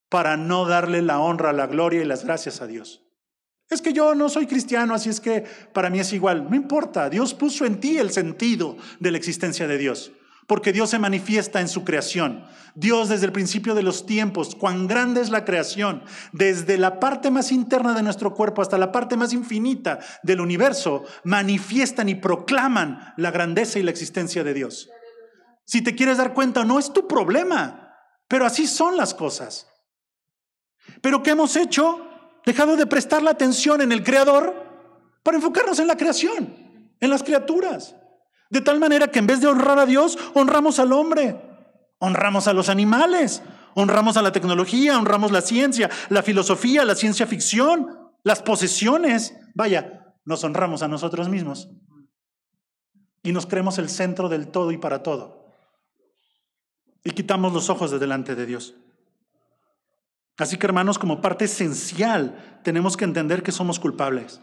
para no darle la honra, la gloria y las gracias a Dios. Es que yo no soy cristiano, así es que para mí es igual. No importa, Dios puso en ti el sentido de la existencia de Dios, porque Dios se manifiesta en su creación. Dios desde el principio de los tiempos, cuán grande es la creación, desde la parte más interna de nuestro cuerpo hasta la parte más infinita del universo, manifiestan y proclaman la grandeza y la existencia de Dios. Si te quieres dar cuenta, no es tu problema, pero así son las cosas. ¿Pero qué hemos hecho? Dejado de prestar la atención en el Creador para enfocarnos en la creación, en las criaturas. De tal manera que en vez de honrar a Dios, honramos al hombre, honramos a los animales, honramos a la tecnología, honramos la ciencia, la filosofía, la ciencia ficción, las posesiones. Vaya, nos honramos a nosotros mismos y nos creemos el centro del todo y para todo. Y quitamos los ojos de delante de Dios. Así que, hermanos, como parte esencial, tenemos que entender que somos culpables.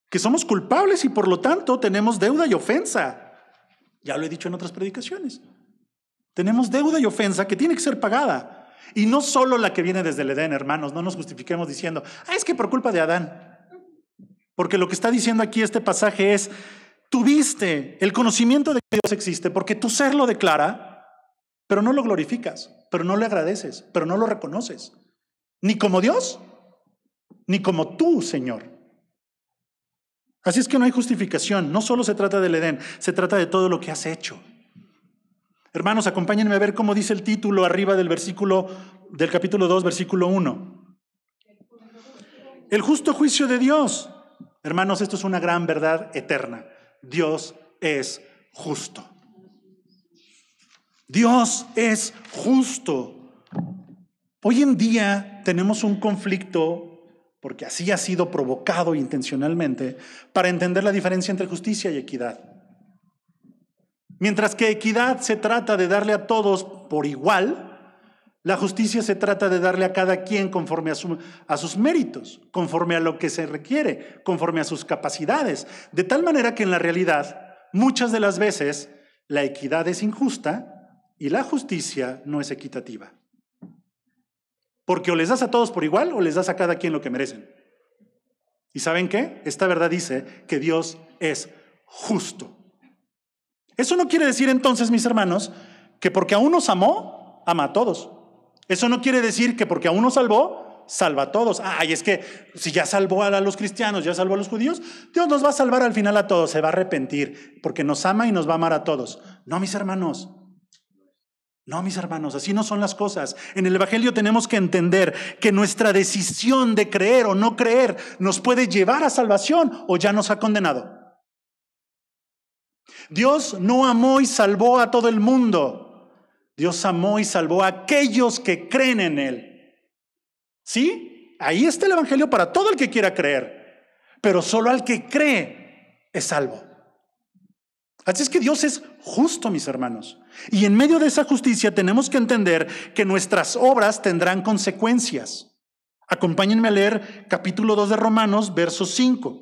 Que somos culpables y por lo tanto tenemos deuda y ofensa. Ya lo he dicho en otras predicaciones. Tenemos deuda y ofensa que tiene que ser pagada. Y no solo la que viene desde el Edén, hermanos. No nos justifiquemos diciendo, es que por culpa de Adán. Porque lo que está diciendo aquí este pasaje es, tuviste el conocimiento de que Dios existe porque tu ser lo declara, pero no lo glorificas, pero no le agradeces, pero no lo reconoces. Ni como Dios, ni como tú, Señor. Así es que no hay justificación. No solo se trata del Edén, se trata de todo lo que has hecho. Hermanos, acompáñenme a ver cómo dice el título arriba del capítulo 2, versículo 1. El justo juicio de Dios. Hermanos, esto es una gran verdad eterna. Dios es justo. Dios es justo. Hoy en día tenemos un conflicto, porque así ha sido provocado intencionalmente, para entender la diferencia entre justicia y equidad. Mientras que equidad se trata de darle a todos por igual, la justicia se trata de darle a cada quien conforme a sus méritos, conforme a lo que se requiere, conforme a sus capacidades. De tal manera que en la realidad, muchas de las veces, la equidad es injusta y la justicia no es equitativa. Porque o les das a todos por igual o les das a cada quien lo que merecen. ¿Y saben qué? Esta verdad dice que Dios es justo. Eso no quiere decir entonces, mis hermanos, que porque a unos amó, ama a todos. Eso no quiere decir que porque a uno salvó, salva a todos. Ay, es que si ya salvó a los cristianos, ya salvó a los judíos, Dios nos va a salvar al final a todos, se va a arrepentir, porque nos ama y nos va a amar a todos. No, mis hermanos. No, mis hermanos, así no son las cosas. En el Evangelio tenemos que entender que nuestra decisión de creer o no creer nos puede llevar a salvación o ya nos ha condenado. Dios no amó y salvó a todo el mundo. Dios amó y salvó a aquellos que creen en Él. ¿Sí? Ahí está el Evangelio para todo el que quiera creer. Pero solo al que cree es salvo. Así es que Dios es justo, mis hermanos. Y en medio de esa justicia tenemos que entender que nuestras obras tendrán consecuencias. Acompáñenme a leer capítulo 2 de Romanos, verso 5.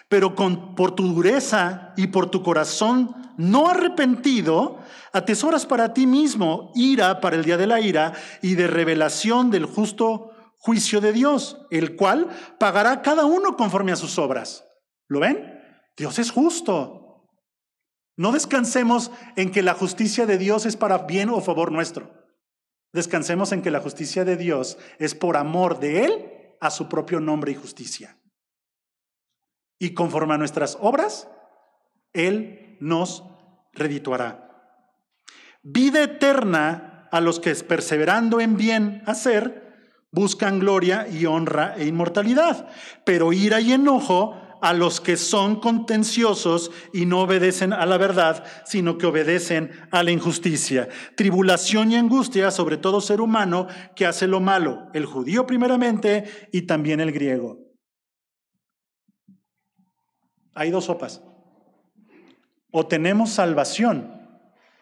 Pero por tu dureza y por tu corazón no arrepentido, atesoras para ti mismo ira para el día de la ira y de revelación del justo juicio de Dios, el cual pagará a cada uno conforme a sus obras. ¿Lo ven? Dios es justo. No descansemos en que la justicia de Dios es para bien o favor nuestro. Descansemos en que la justicia de Dios es por amor de Él a su propio nombre y justicia. Y conforme a nuestras obras, Él nos redituará. Vida eterna a los que perseverando en bien hacer, buscan gloria y honra e inmortalidad. Pero ira y enojo a los que son contenciosos y no obedecen a la verdad, sino que obedecen a la injusticia. Tribulación y angustia sobre todo ser humano que hace lo malo, el judío primeramente y también el griego. Hay dos sopas. O tenemos salvación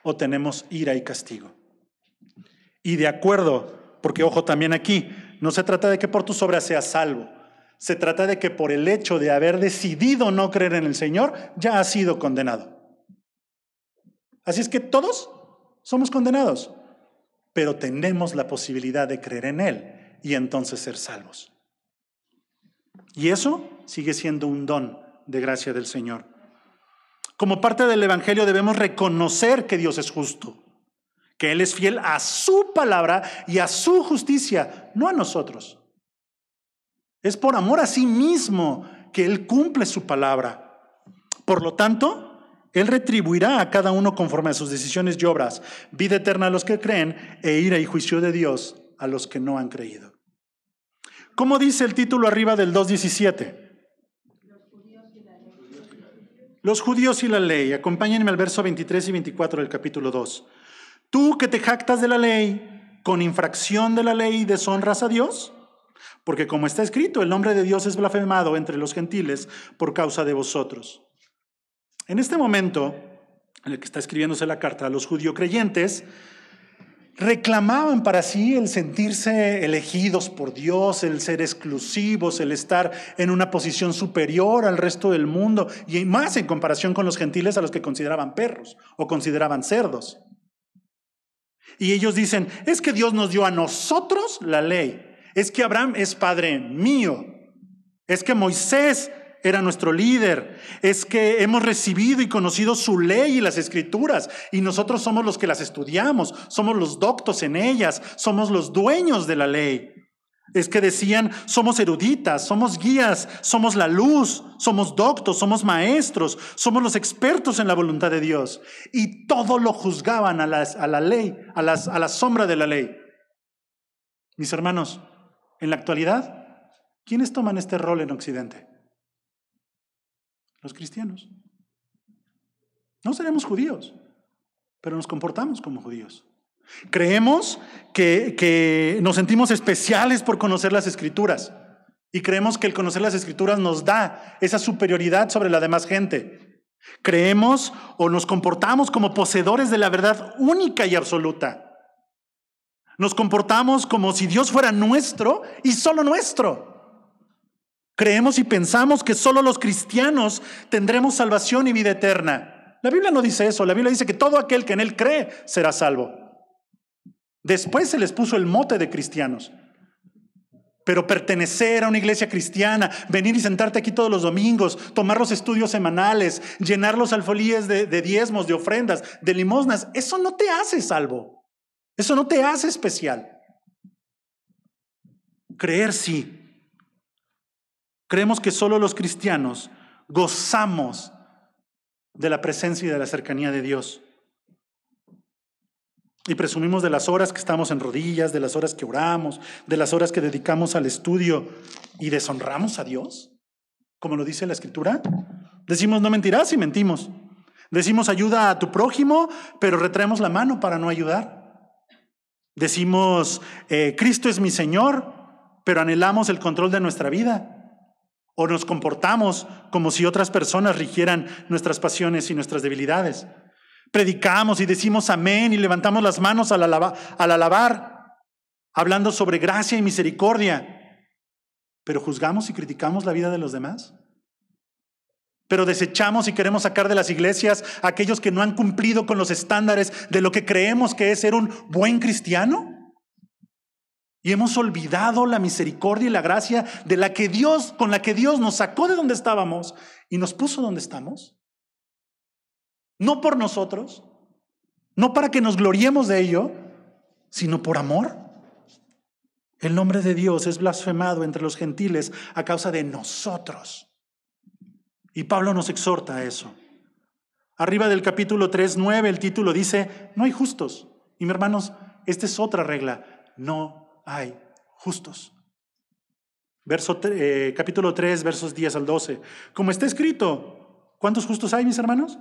o tenemos ira y castigo. Y de acuerdo, porque ojo también aquí, no se trata de que por tus obras seas salvo. Se trata de que por el hecho de haber decidido no creer en el Señor, ya has sido condenado. Así es que todos somos condenados, pero tenemos la posibilidad de creer en Él y entonces ser salvos. Y eso sigue siendo un don de gracia del Señor. Como parte del Evangelio debemos reconocer que Dios es justo, que Él es fiel a su palabra y a su justicia, no a nosotros. Es por amor a sí mismo que Él cumple su palabra. Por lo tanto, Él retribuirá a cada uno conforme a sus decisiones y obras, vida eterna a los que creen e ira y juicio de Dios a los que no han creído. ¿Cómo dice el título arriba del 2:17? Los judíos y la ley. Acompáñenme al verso 23 y 24 del capítulo 2. Tú que te jactas de la ley, con infracción de la ley deshonras a Dios. Porque como está escrito, el nombre de Dios es blasfemado entre los gentiles por causa de vosotros. En este momento, en el que está escribiéndose la carta, los judíos creyentes reclamaban para sí el sentirse elegidos por Dios, el ser exclusivos, el estar en una posición superior al resto del mundo, y más en comparación con los gentiles a los que consideraban perros o consideraban cerdos. Y ellos dicen, es que Dios nos dio a nosotros la ley. Es que Abraham es padre mío. Es que Moisés era nuestro líder. Es que hemos recibido y conocido su ley y las escrituras. Y nosotros somos los que las estudiamos. Somos los doctos en ellas. Somos los dueños de la ley. Es que decían, somos eruditas, somos guías, somos la luz, somos doctos, somos maestros, somos los expertos en la voluntad de Dios. Y todo lo juzgaban a la ley, a la sombra de la ley. Mis hermanos, en la actualidad, ¿quiénes toman este rol en Occidente? Los cristianos. No seremos judíos, pero nos comportamos como judíos. Creemos que nos sentimos especiales por conocer las Escrituras y creemos que el conocer las Escrituras nos da esa superioridad sobre la demás gente. Creemos o nos comportamos como poseedores de la verdad única y absoluta. Nos comportamos como si Dios fuera nuestro y solo nuestro. Creemos y pensamos que solo los cristianos tendremos salvación y vida eterna. La Biblia no dice eso. La Biblia dice que todo aquel que en Él cree será salvo. Después se les puso el mote de cristianos. Pero pertenecer a una iglesia cristiana, venir y sentarte aquí todos los domingos, tomar los estudios semanales, llenar los alfolíes de diezmos, de ofrendas, de limosnas, eso no te hace salvo. Eso no te hace especial. Creer sí. Creemos que solo los cristianos gozamos de la presencia y de la cercanía de Dios. Y presumimos de las horas que estamos en rodillas, de las horas que oramos, de las horas que dedicamos al estudio y deshonramos a Dios, como lo dice la Escritura. Decimos no mentirás y mentimos. Decimos ayuda a tu prójimo, pero retraemos la mano para no ayudar. Decimos Cristo es mi Señor, pero anhelamos el control de nuestra vida. O nos comportamos como si otras personas rigieran nuestras pasiones y nuestras debilidades. Predicamos y decimos amén y levantamos las manos al alabar, hablando sobre gracia y misericordia. Pero juzgamos y criticamos la vida de los demás. Pero desechamos y queremos sacar de las iglesias a aquellos que no han cumplido con los estándares de lo que creemos que es ser un buen cristiano. Y hemos olvidado la misericordia y la gracia con la que Dios nos sacó de donde estábamos y nos puso donde estamos. No por nosotros, no para que nos gloriemos de ello, sino por amor. El nombre de Dios es blasfemado entre los gentiles a causa de nosotros. Y Pablo nos exhorta a eso. Arriba del capítulo 3:9 el título dice, no hay justos. Y mis hermanos, esta es otra regla, no hay justos. Capítulo 3, versos 10 al 12. Como está escrito, ¿cuántos justos hay, mis hermanos?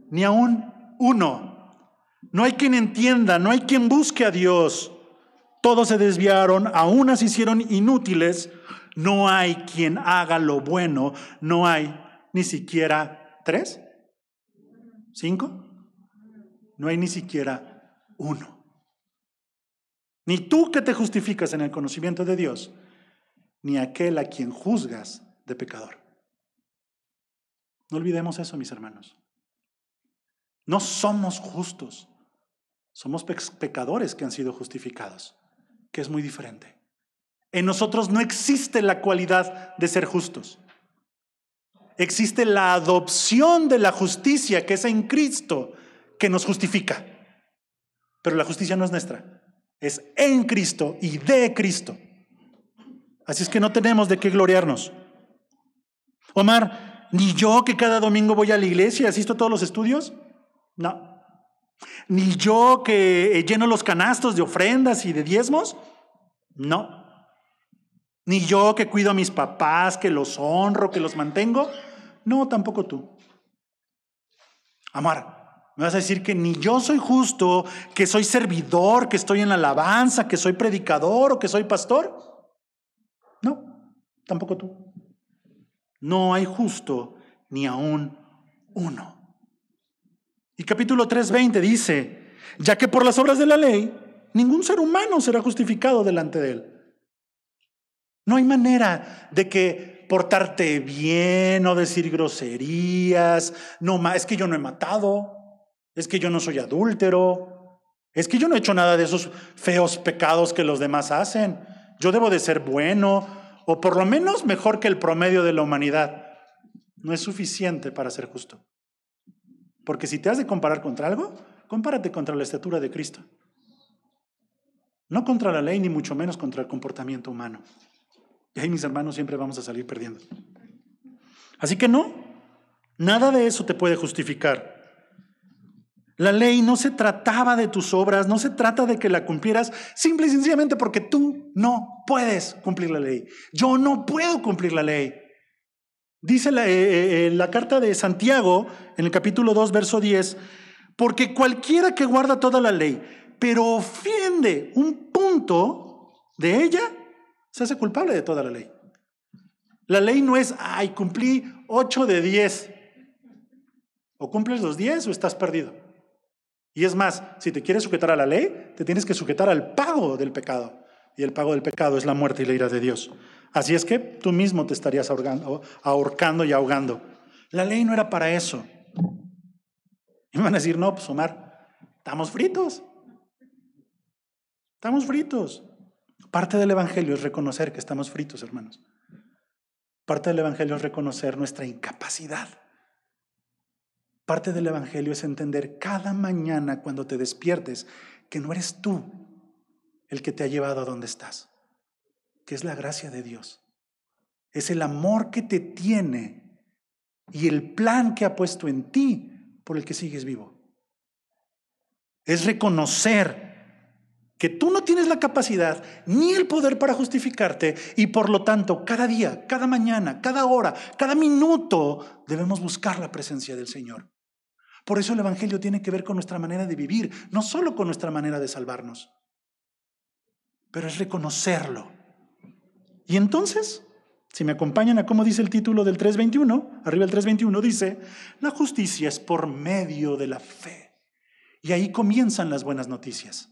Ni aún uno. No hay quien entienda, no hay quien busque a Dios. Todos se desviaron, a unas se hicieron inútiles. No hay quien haga lo bueno. No hay ni siquiera 3, 5. No hay ni siquiera uno. Ni tú que te justificas en el conocimiento de Dios, ni aquel a quien juzgas de pecador. No olvidemos eso, mis hermanos. No somos justos, somos pecadores que han sido justificados, que es muy diferente. En nosotros no existe la cualidad de ser justos. Existe la adopción de la justicia que es en Cristo, que nos justifica. Pero la justicia no es nuestra, es en Cristo y de Cristo. Así es que no tenemos de qué gloriarnos. Omar, ni yo que cada domingo voy a la iglesia y asisto a todos los estudios. No. Ni yo que lleno los canastos de ofrendas y de diezmos. No. Ni yo que cuido a mis papás, que los honro, que los mantengo. No, tampoco tú. Amar, ¿me vas a decir que ni yo soy justo, que soy servidor, que estoy en la alabanza, que soy predicador o que soy pastor? No, tampoco tú. No hay justo ni aún uno. Y capítulo 3:20 dice, ya que por las obras de la ley, ningún ser humano será justificado delante de él. No hay manera de que portarte bien o decir groserías. No, es que yo no he matado, es que yo no soy adúltero, es que yo no he hecho nada de esos feos pecados que los demás hacen. Yo debo de ser bueno o por lo menos mejor que el promedio de la humanidad. No es suficiente para ser justo. Porque si te has de comparar contra algo, compárate contra la estatura de Cristo. No contra la ley, ni mucho menos contra el comportamiento humano. Y ahí, mis hermanos, siempre vamos a salir perdiendo. Así que no, nada de eso te puede justificar. La ley no se trataba de tus obras, no se trata de que la cumplieras simple y sencillamente porque tú no puedes cumplir la ley. Yo no puedo cumplir la ley. Dice la carta de Santiago, en el capítulo 2, verso 10, Porque cualquiera que guarda toda la ley, pero ofende un punto de ella, se hace culpable de toda la ley. La ley no es, cumplí 8 de 10. O cumples los 10 o estás perdido. Y es más, si te quieres sujetar a la ley, te tienes que sujetar al pago del pecado. Y el pago del pecado es la muerte y la ira de Dios. Así es que tú mismo te estarías ahorcando y ahogando. La ley no era para eso. Y me van a decir, no, pues Omar, estamos fritos. Estamos fritos. Parte del evangelio es reconocer que estamos fritos, hermanos. Parte del evangelio es reconocer nuestra incapacidad. Parte del evangelio es entender cada mañana cuando te despiertes que no eres tú el que te ha llevado a donde estás, que es la gracia de Dios. Es el amor que te tiene y el plan que ha puesto en ti por el que sigues vivo. Es reconocer que tú no tienes la capacidad ni el poder para justificarte y por lo tanto cada día, cada mañana, cada hora, cada minuto debemos buscar la presencia del Señor. Por eso el evangelio tiene que ver con nuestra manera de vivir, no solo con nuestra manera de salvarnos, pero es reconocerlo. Y entonces, si me acompañan a cómo dice el título del 3:21, arriba el 3:21 dice, la justicia es por medio de la fe. Y ahí comienzan las buenas noticias.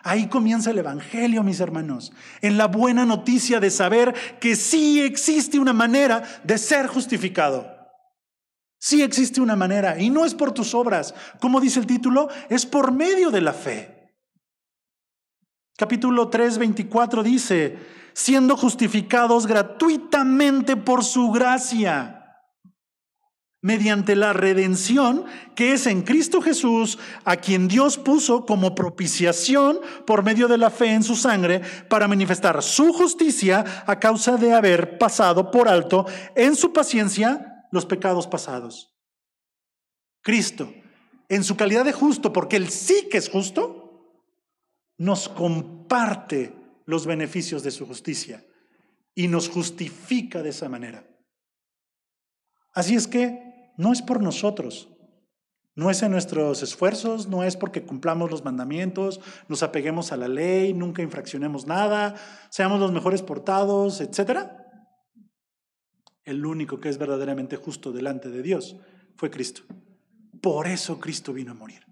Ahí comienza el evangelio, mis hermanos, en la buena noticia de saber que sí existe una manera de ser justificado. Sí existe una manera, y no es por tus obras. Como dice el título, es por medio de la fe. Capítulo 3:24 dice, siendo justificados gratuitamente por su gracia, mediante la redención que es en Cristo Jesús, a quien Dios puso como propiciación por medio de la fe en su sangre, para manifestar su justicia a causa de haber pasado por alto en su paciencia los pecados pasados. Cristo, en su calidad de justo, porque Él sí que es justo, nos comparte los beneficios de su justicia y nos justifica de esa manera. Así es que no es por nosotros, no es en nuestros esfuerzos, no es porque cumplamos los mandamientos, nos apeguemos a la ley, nunca infraccionemos nada, seamos los mejores portados, etc. El único que es verdaderamente justo delante de Dios fue Cristo. Por eso Cristo vino a morir.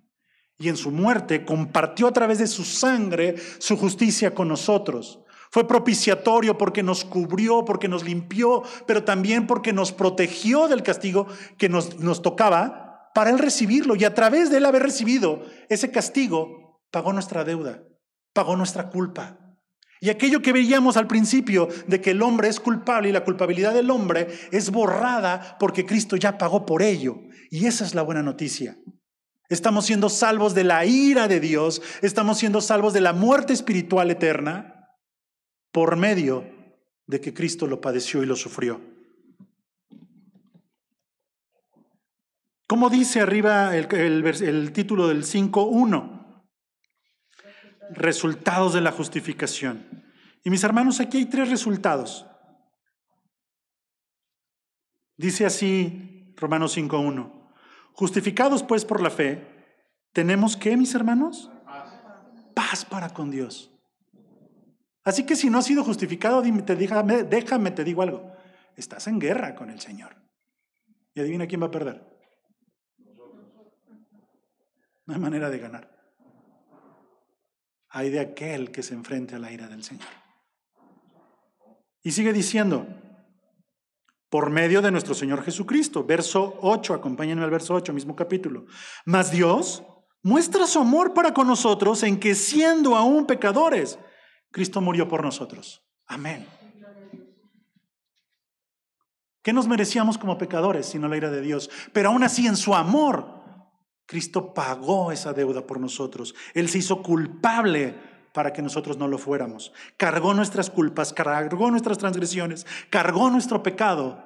Y en su muerte compartió a través de su sangre su justicia con nosotros. Fue propiciatorio porque nos cubrió, porque nos limpió, pero también porque nos protegió del castigo que nos tocaba para Él recibirlo. Y a través de Él haber recibido ese castigo, pagó nuestra deuda, pagó nuestra culpa. Y aquello que veíamos al principio de que el hombre es culpable y la culpabilidad del hombre es borrada porque Cristo ya pagó por ello. Y esa es la buena noticia. Estamos siendo salvos de la ira de Dios, estamos siendo salvos de la muerte espiritual eterna por medio de que Cristo lo padeció y lo sufrió. ¿Cómo dice arriba el título del 5:1? Resultados de la justificación. Y mis hermanos, aquí hay 3 resultados. Dice así Romanos 5:1. Justificados pues por la fe, tenemos ¿qué, mis hermanos? Paz para con Dios. Así que si no has sido justificado, déjame te digo algo. Estás en guerra con el Señor. Y adivina quién va a perder. No hay manera de ganar. Hay de aquel que se enfrente a la ira del Señor. Y sigue diciendo, por medio de nuestro Señor Jesucristo. Verso 8, acompáñenme al verso 8, mismo capítulo. Mas Dios muestra su amor para con nosotros en que siendo aún pecadores, Cristo murió por nosotros. Amén. ¿Qué nos merecíamos como pecadores sino la ira de Dios? Pero aún así en su amor, Cristo pagó esa deuda por nosotros. Él se hizo culpable para que nosotros no lo fuéramos. Cargó nuestras culpas, cargó nuestras transgresiones, cargó nuestro pecado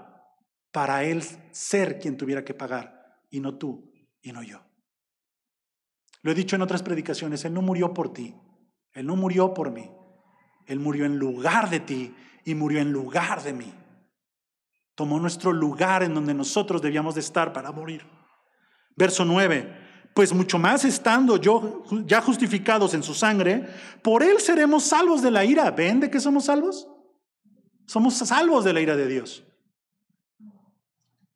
para Él ser quien tuviera que pagar, y no tú y no yo. Lo he dicho en otras predicaciones, Él no murió por ti, Él no murió por mí, Él murió en lugar de ti y murió en lugar de mí. Tomó nuestro lugar en donde nosotros debíamos de estar para morir. Verso 9. Pues mucho más estando ya justificados en su sangre, por él seremos salvos de la ira. ¿Ven de qué somos salvos? Somos salvos de la ira de Dios.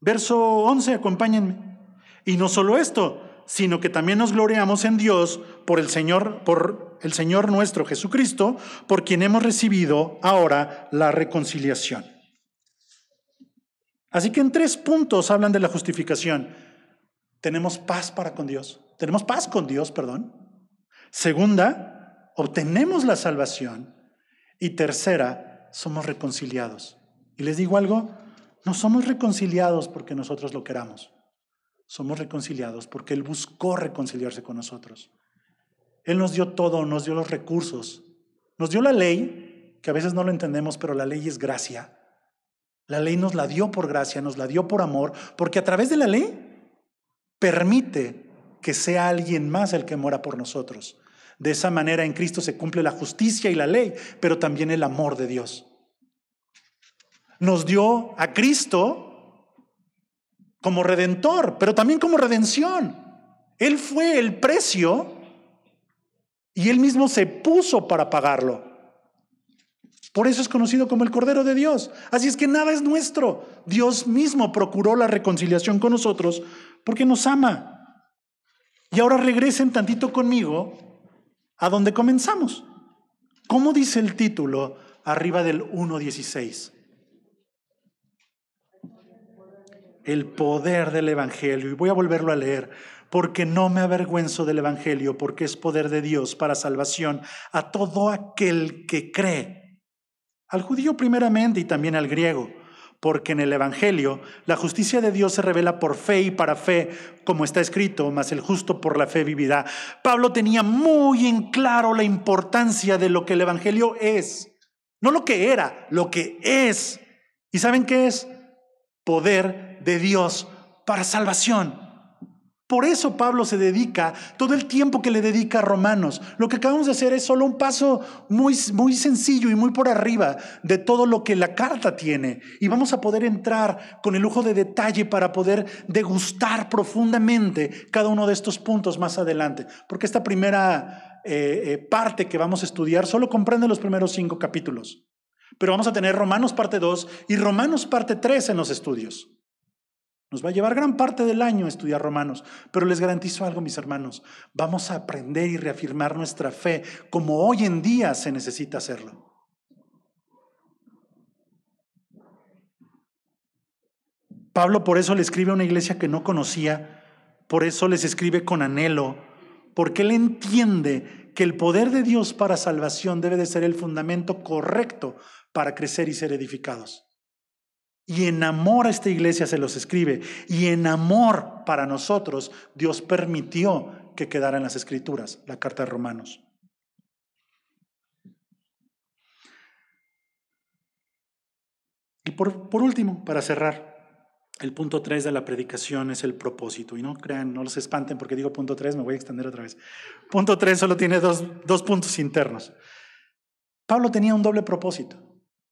Verso 11, acompáñenme. Y no solo esto, sino que también nos gloriamos en Dios por el Señor nuestro Jesucristo, por quien hemos recibido ahora la reconciliación. Así que en 3 puntos hablan de la justificación. Tenemos paz con Dios. Segunda, obtenemos la salvación. Y tercera, somos reconciliados. Y les digo algo, no somos reconciliados porque nosotros lo queramos. Somos reconciliados porque Él buscó reconciliarse con nosotros. Él nos dio todo, nos dio los recursos. Nos dio la ley, que a veces no lo entendemos, pero la ley es gracia. La ley nos la dio por gracia, nos la dio por amor, porque a través de la ley permite que sea alguien más el que muera por nosotros. De esa manera en Cristo se cumple la justicia y la ley, pero también el amor de Dios. Nos dio a Cristo como redentor, pero también como redención. Él fue el precio y Él mismo se puso para pagarlo. Por eso es conocido como el Cordero de Dios. Así es que nada es nuestro. Dios mismo procuró la reconciliación con nosotros porque nos ama. Y ahora regresen tantito conmigo a donde comenzamos. ¿Cómo dice el título arriba del 1:16? El poder del Evangelio. Y voy a volverlo a leer. Porque no me avergüenzo del Evangelio, porque es poder de Dios para salvación a todo aquel que cree. Al judío primeramente y también al griego. Porque en el Evangelio la justicia de Dios se revela por fe y para fe, como está escrito, mas el justo por la fe vivirá. Pablo tenía muy en claro la importancia de lo que el Evangelio es. No lo que era, lo que es. ¿Y saben qué es? Poder de Dios para salvación. Por eso Pablo se dedica, todo el tiempo que le dedica a Romanos. Lo que acabamos de hacer es solo un paso muy sencillo y muy por arriba de todo lo que la carta tiene. Y vamos a poder entrar con el lujo de detalle para poder degustar profundamente cada uno de estos puntos más adelante. Porque esta primera parte que vamos a estudiar solo comprende los primeros 5 capítulos. Pero vamos a tener Romanos parte 2 y Romanos parte 3 en los estudios. Nos va a llevar gran parte del año a estudiar Romanos, pero les garantizo algo, mis hermanos, vamos a aprender y reafirmar nuestra fe como hoy en día se necesita hacerlo. Pablo por eso le escribe a una iglesia que no conocía, por eso les escribe con anhelo, porque él entiende que el poder de Dios para salvación debe de ser el fundamento correcto para crecer y ser edificados. Y en amor a esta iglesia se los escribe. Y en amor para nosotros, Dios permitió que quedara en las Escrituras la carta de Romanos. Y por último, para cerrar, el punto 3 de la predicación es el propósito. Y no crean, no los espanten porque digo punto 3, me voy a extender otra vez. Punto 3 solo tiene dos puntos internos. Pablo tenía un doble propósito.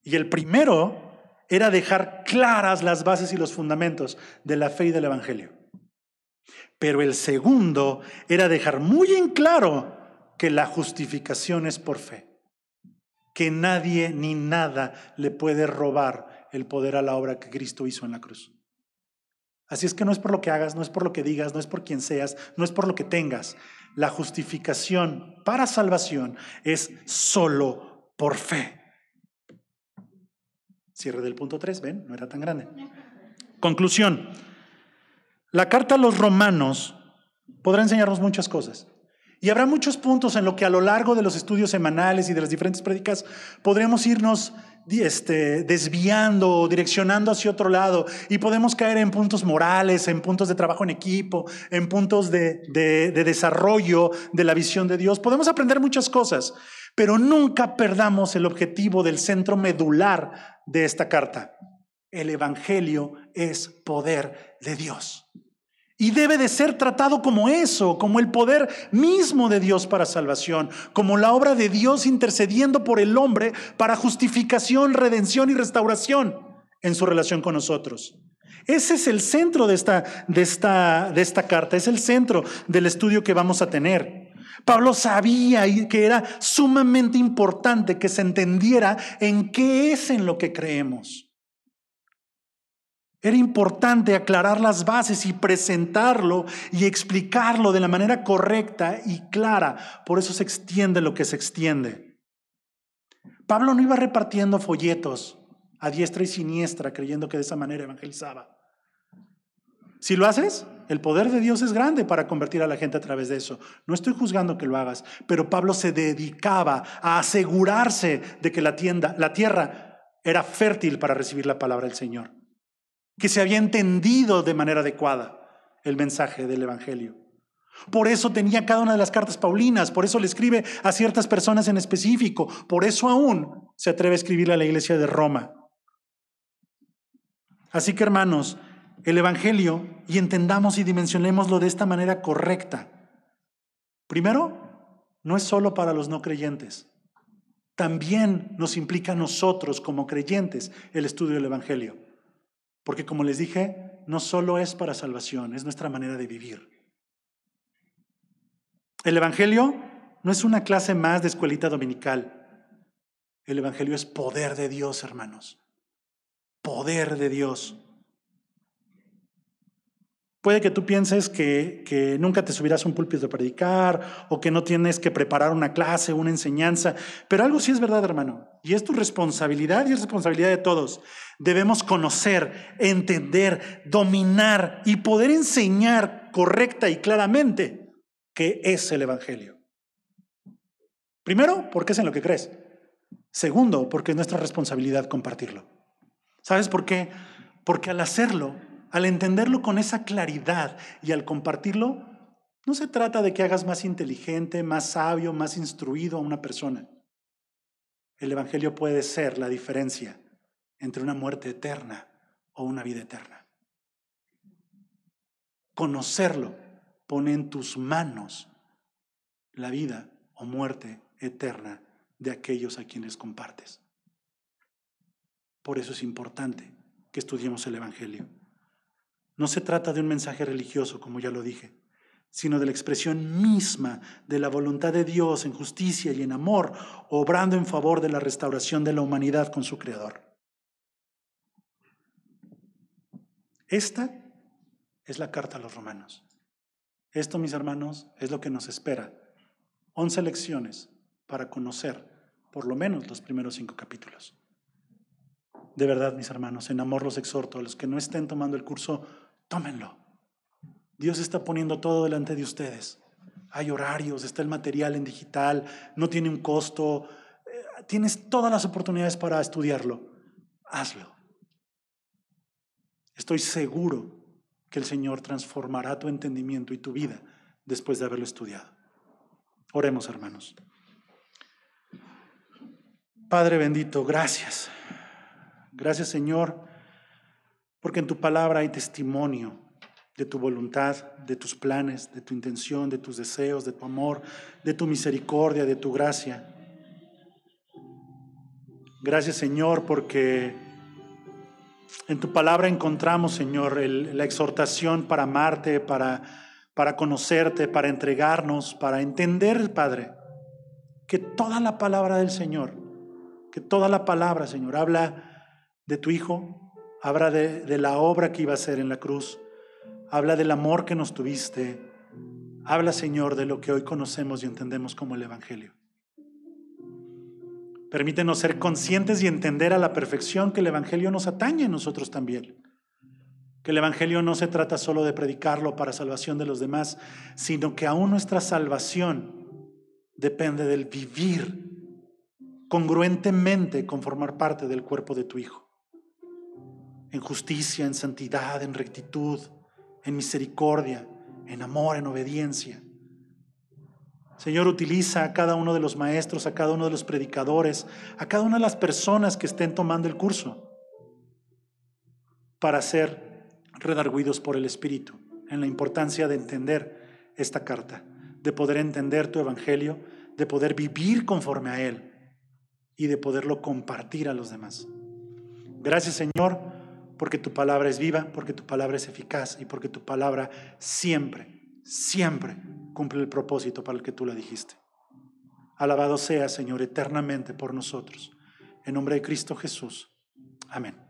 Y el primero era dejar claras las bases y los fundamentos de la fe y del Evangelio. Pero el segundo era dejar muy en claro que la justificación es por fe. Que nadie ni nada le puede robar el poder a la obra que Cristo hizo en la cruz. Así es que no es por lo que hagas, no es por lo que digas, no es por quien seas, no es por lo que tengas. La justificación para salvación es solo por fe. Cierre del punto 3, ¿ven? No era tan grande. Conclusión. La carta a los Romanos podrá enseñarnos muchas cosas. Y habrá muchos puntos en lo que a lo largo de los estudios semanales y de las diferentes prédicas podremos irnos desviando o direccionando hacia otro lado y podemos caer en puntos morales, en puntos de trabajo en equipo, en puntos de desarrollo de la visión de Dios. Podemos aprender muchas cosas, pero nunca perdamos el objetivo del centro medular de esta carta. El Evangelio es poder de Dios. Y debe de ser tratado como eso, como el poder mismo de Dios para salvación, como la obra de Dios intercediendo por el hombre para justificación, redención y restauración en su relación con nosotros. Ese es el centro de esta carta, es el centro del estudio que vamos a tener. Pablo sabía que era sumamente importante que se entendiera en qué es en lo que creemos. Era importante aclarar las bases y presentarlo y explicarlo de la manera correcta y clara. Por eso se extiende lo que se extiende. Pablo no iba repartiendo folletos a diestra y siniestra creyendo que de esa manera evangelizaba. Si lo haces, el poder de Dios es grande para convertir a la gente a través de eso. No estoy juzgando que lo hagas, pero Pablo se dedicaba a asegurarse de que la tierra era fértil para recibir la palabra del Señor, que se había entendido de manera adecuada el mensaje del Evangelio. Por eso tenía cada una de las cartas paulinas, por eso le escribe a ciertas personas en específico, por eso aún se atreve a escribirle a la iglesia de Roma. Así que, hermanos, el Evangelio, y entendamos y dimensionémoslo de esta manera correcta. Primero, no es solo para los no creyentes. También nos implica a nosotros como creyentes el estudio del Evangelio. Porque como les dije, no solo es para salvación, es nuestra manera de vivir. El Evangelio no es una clase más de escuelita dominical. El Evangelio es poder de Dios, hermanos. Poder de Dios. Puede que tú pienses que nunca te subirás a un púlpito a predicar o que no tienes que preparar una clase, una enseñanza, pero algo sí es verdad, hermano, y es tu responsabilidad y es responsabilidad de todos. Debemos conocer, entender, dominar y poder enseñar correcta y claramente qué es el Evangelio. Primero, porque es en lo que crees. Segundo, porque es nuestra responsabilidad compartirlo. ¿Sabes por qué? Porque al hacerlo, al entenderlo con esa claridad y al compartirlo, no se trata de que hagas más inteligente, más sabio, más instruido a una persona. El Evangelio puede ser la diferencia entre una muerte eterna o una vida eterna. Conocerlo pone en tus manos la vida o muerte eterna de aquellos a quienes compartes. Por eso es importante que estudiemos el Evangelio. No se trata de un mensaje religioso, como ya lo dije, sino de la expresión misma de la voluntad de Dios en justicia y en amor, obrando en favor de la restauración de la humanidad con su Creador. Esta es la carta a los romanos. Esto, mis hermanos, es lo que nos espera. 11 lecciones para conocer por lo menos los primeros 5 capítulos. De verdad, mis hermanos, en amor los exhorto. A los que no estén tomando el curso, tómenlo. Dios está poniendo todo delante de ustedes. Hay horarios, está el material en digital, no tiene un costo. Tienes todas las oportunidades para estudiarlo. Hazlo. Estoy seguro que el Señor transformará tu entendimiento y tu vida después de haberlo estudiado. Oremos, hermanos. Padre bendito, gracias. Gracias, Señor, porque en tu palabra hay testimonio de tu voluntad, de tus planes, de tu intención, de tus deseos, de tu amor, de tu misericordia, de tu gracia. Gracias, Señor, porque en tu palabra encontramos, Señor, la exhortación para amarte, para conocerte, para entregarnos, para entender, Padre, que toda la palabra del Señor, Señor, habla de tu Hijo, habla de la obra que iba a hacer en la cruz, habla del amor que nos tuviste, habla, Señor, de lo que hoy conocemos y entendemos como el Evangelio. Permítenos ser conscientes y entender a la perfección que el Evangelio nos atañe a nosotros también. Que el Evangelio no se trata solo de predicarlo para salvación de los demás, sino que aún nuestra salvación depende del vivir congruentemente con formar parte del cuerpo de tu Hijo. En justicia, en santidad, en rectitud, en misericordia, en amor, en obediencia. Señor, utiliza a cada uno de los maestros, a cada uno de los predicadores, a cada una de las personas que estén tomando el curso para ser redargüidos por el Espíritu en la importancia de entender esta carta, de poder entender tu Evangelio, de poder vivir conforme a él y de poderlo compartir a los demás. Gracias, Señor, porque tu palabra es viva, porque tu palabra es eficaz y porque tu palabra siempre, siempre cumple el propósito para el que tú la dijiste. Alabado sea, Señor, eternamente por nosotros. En nombre de Cristo Jesús. Amén.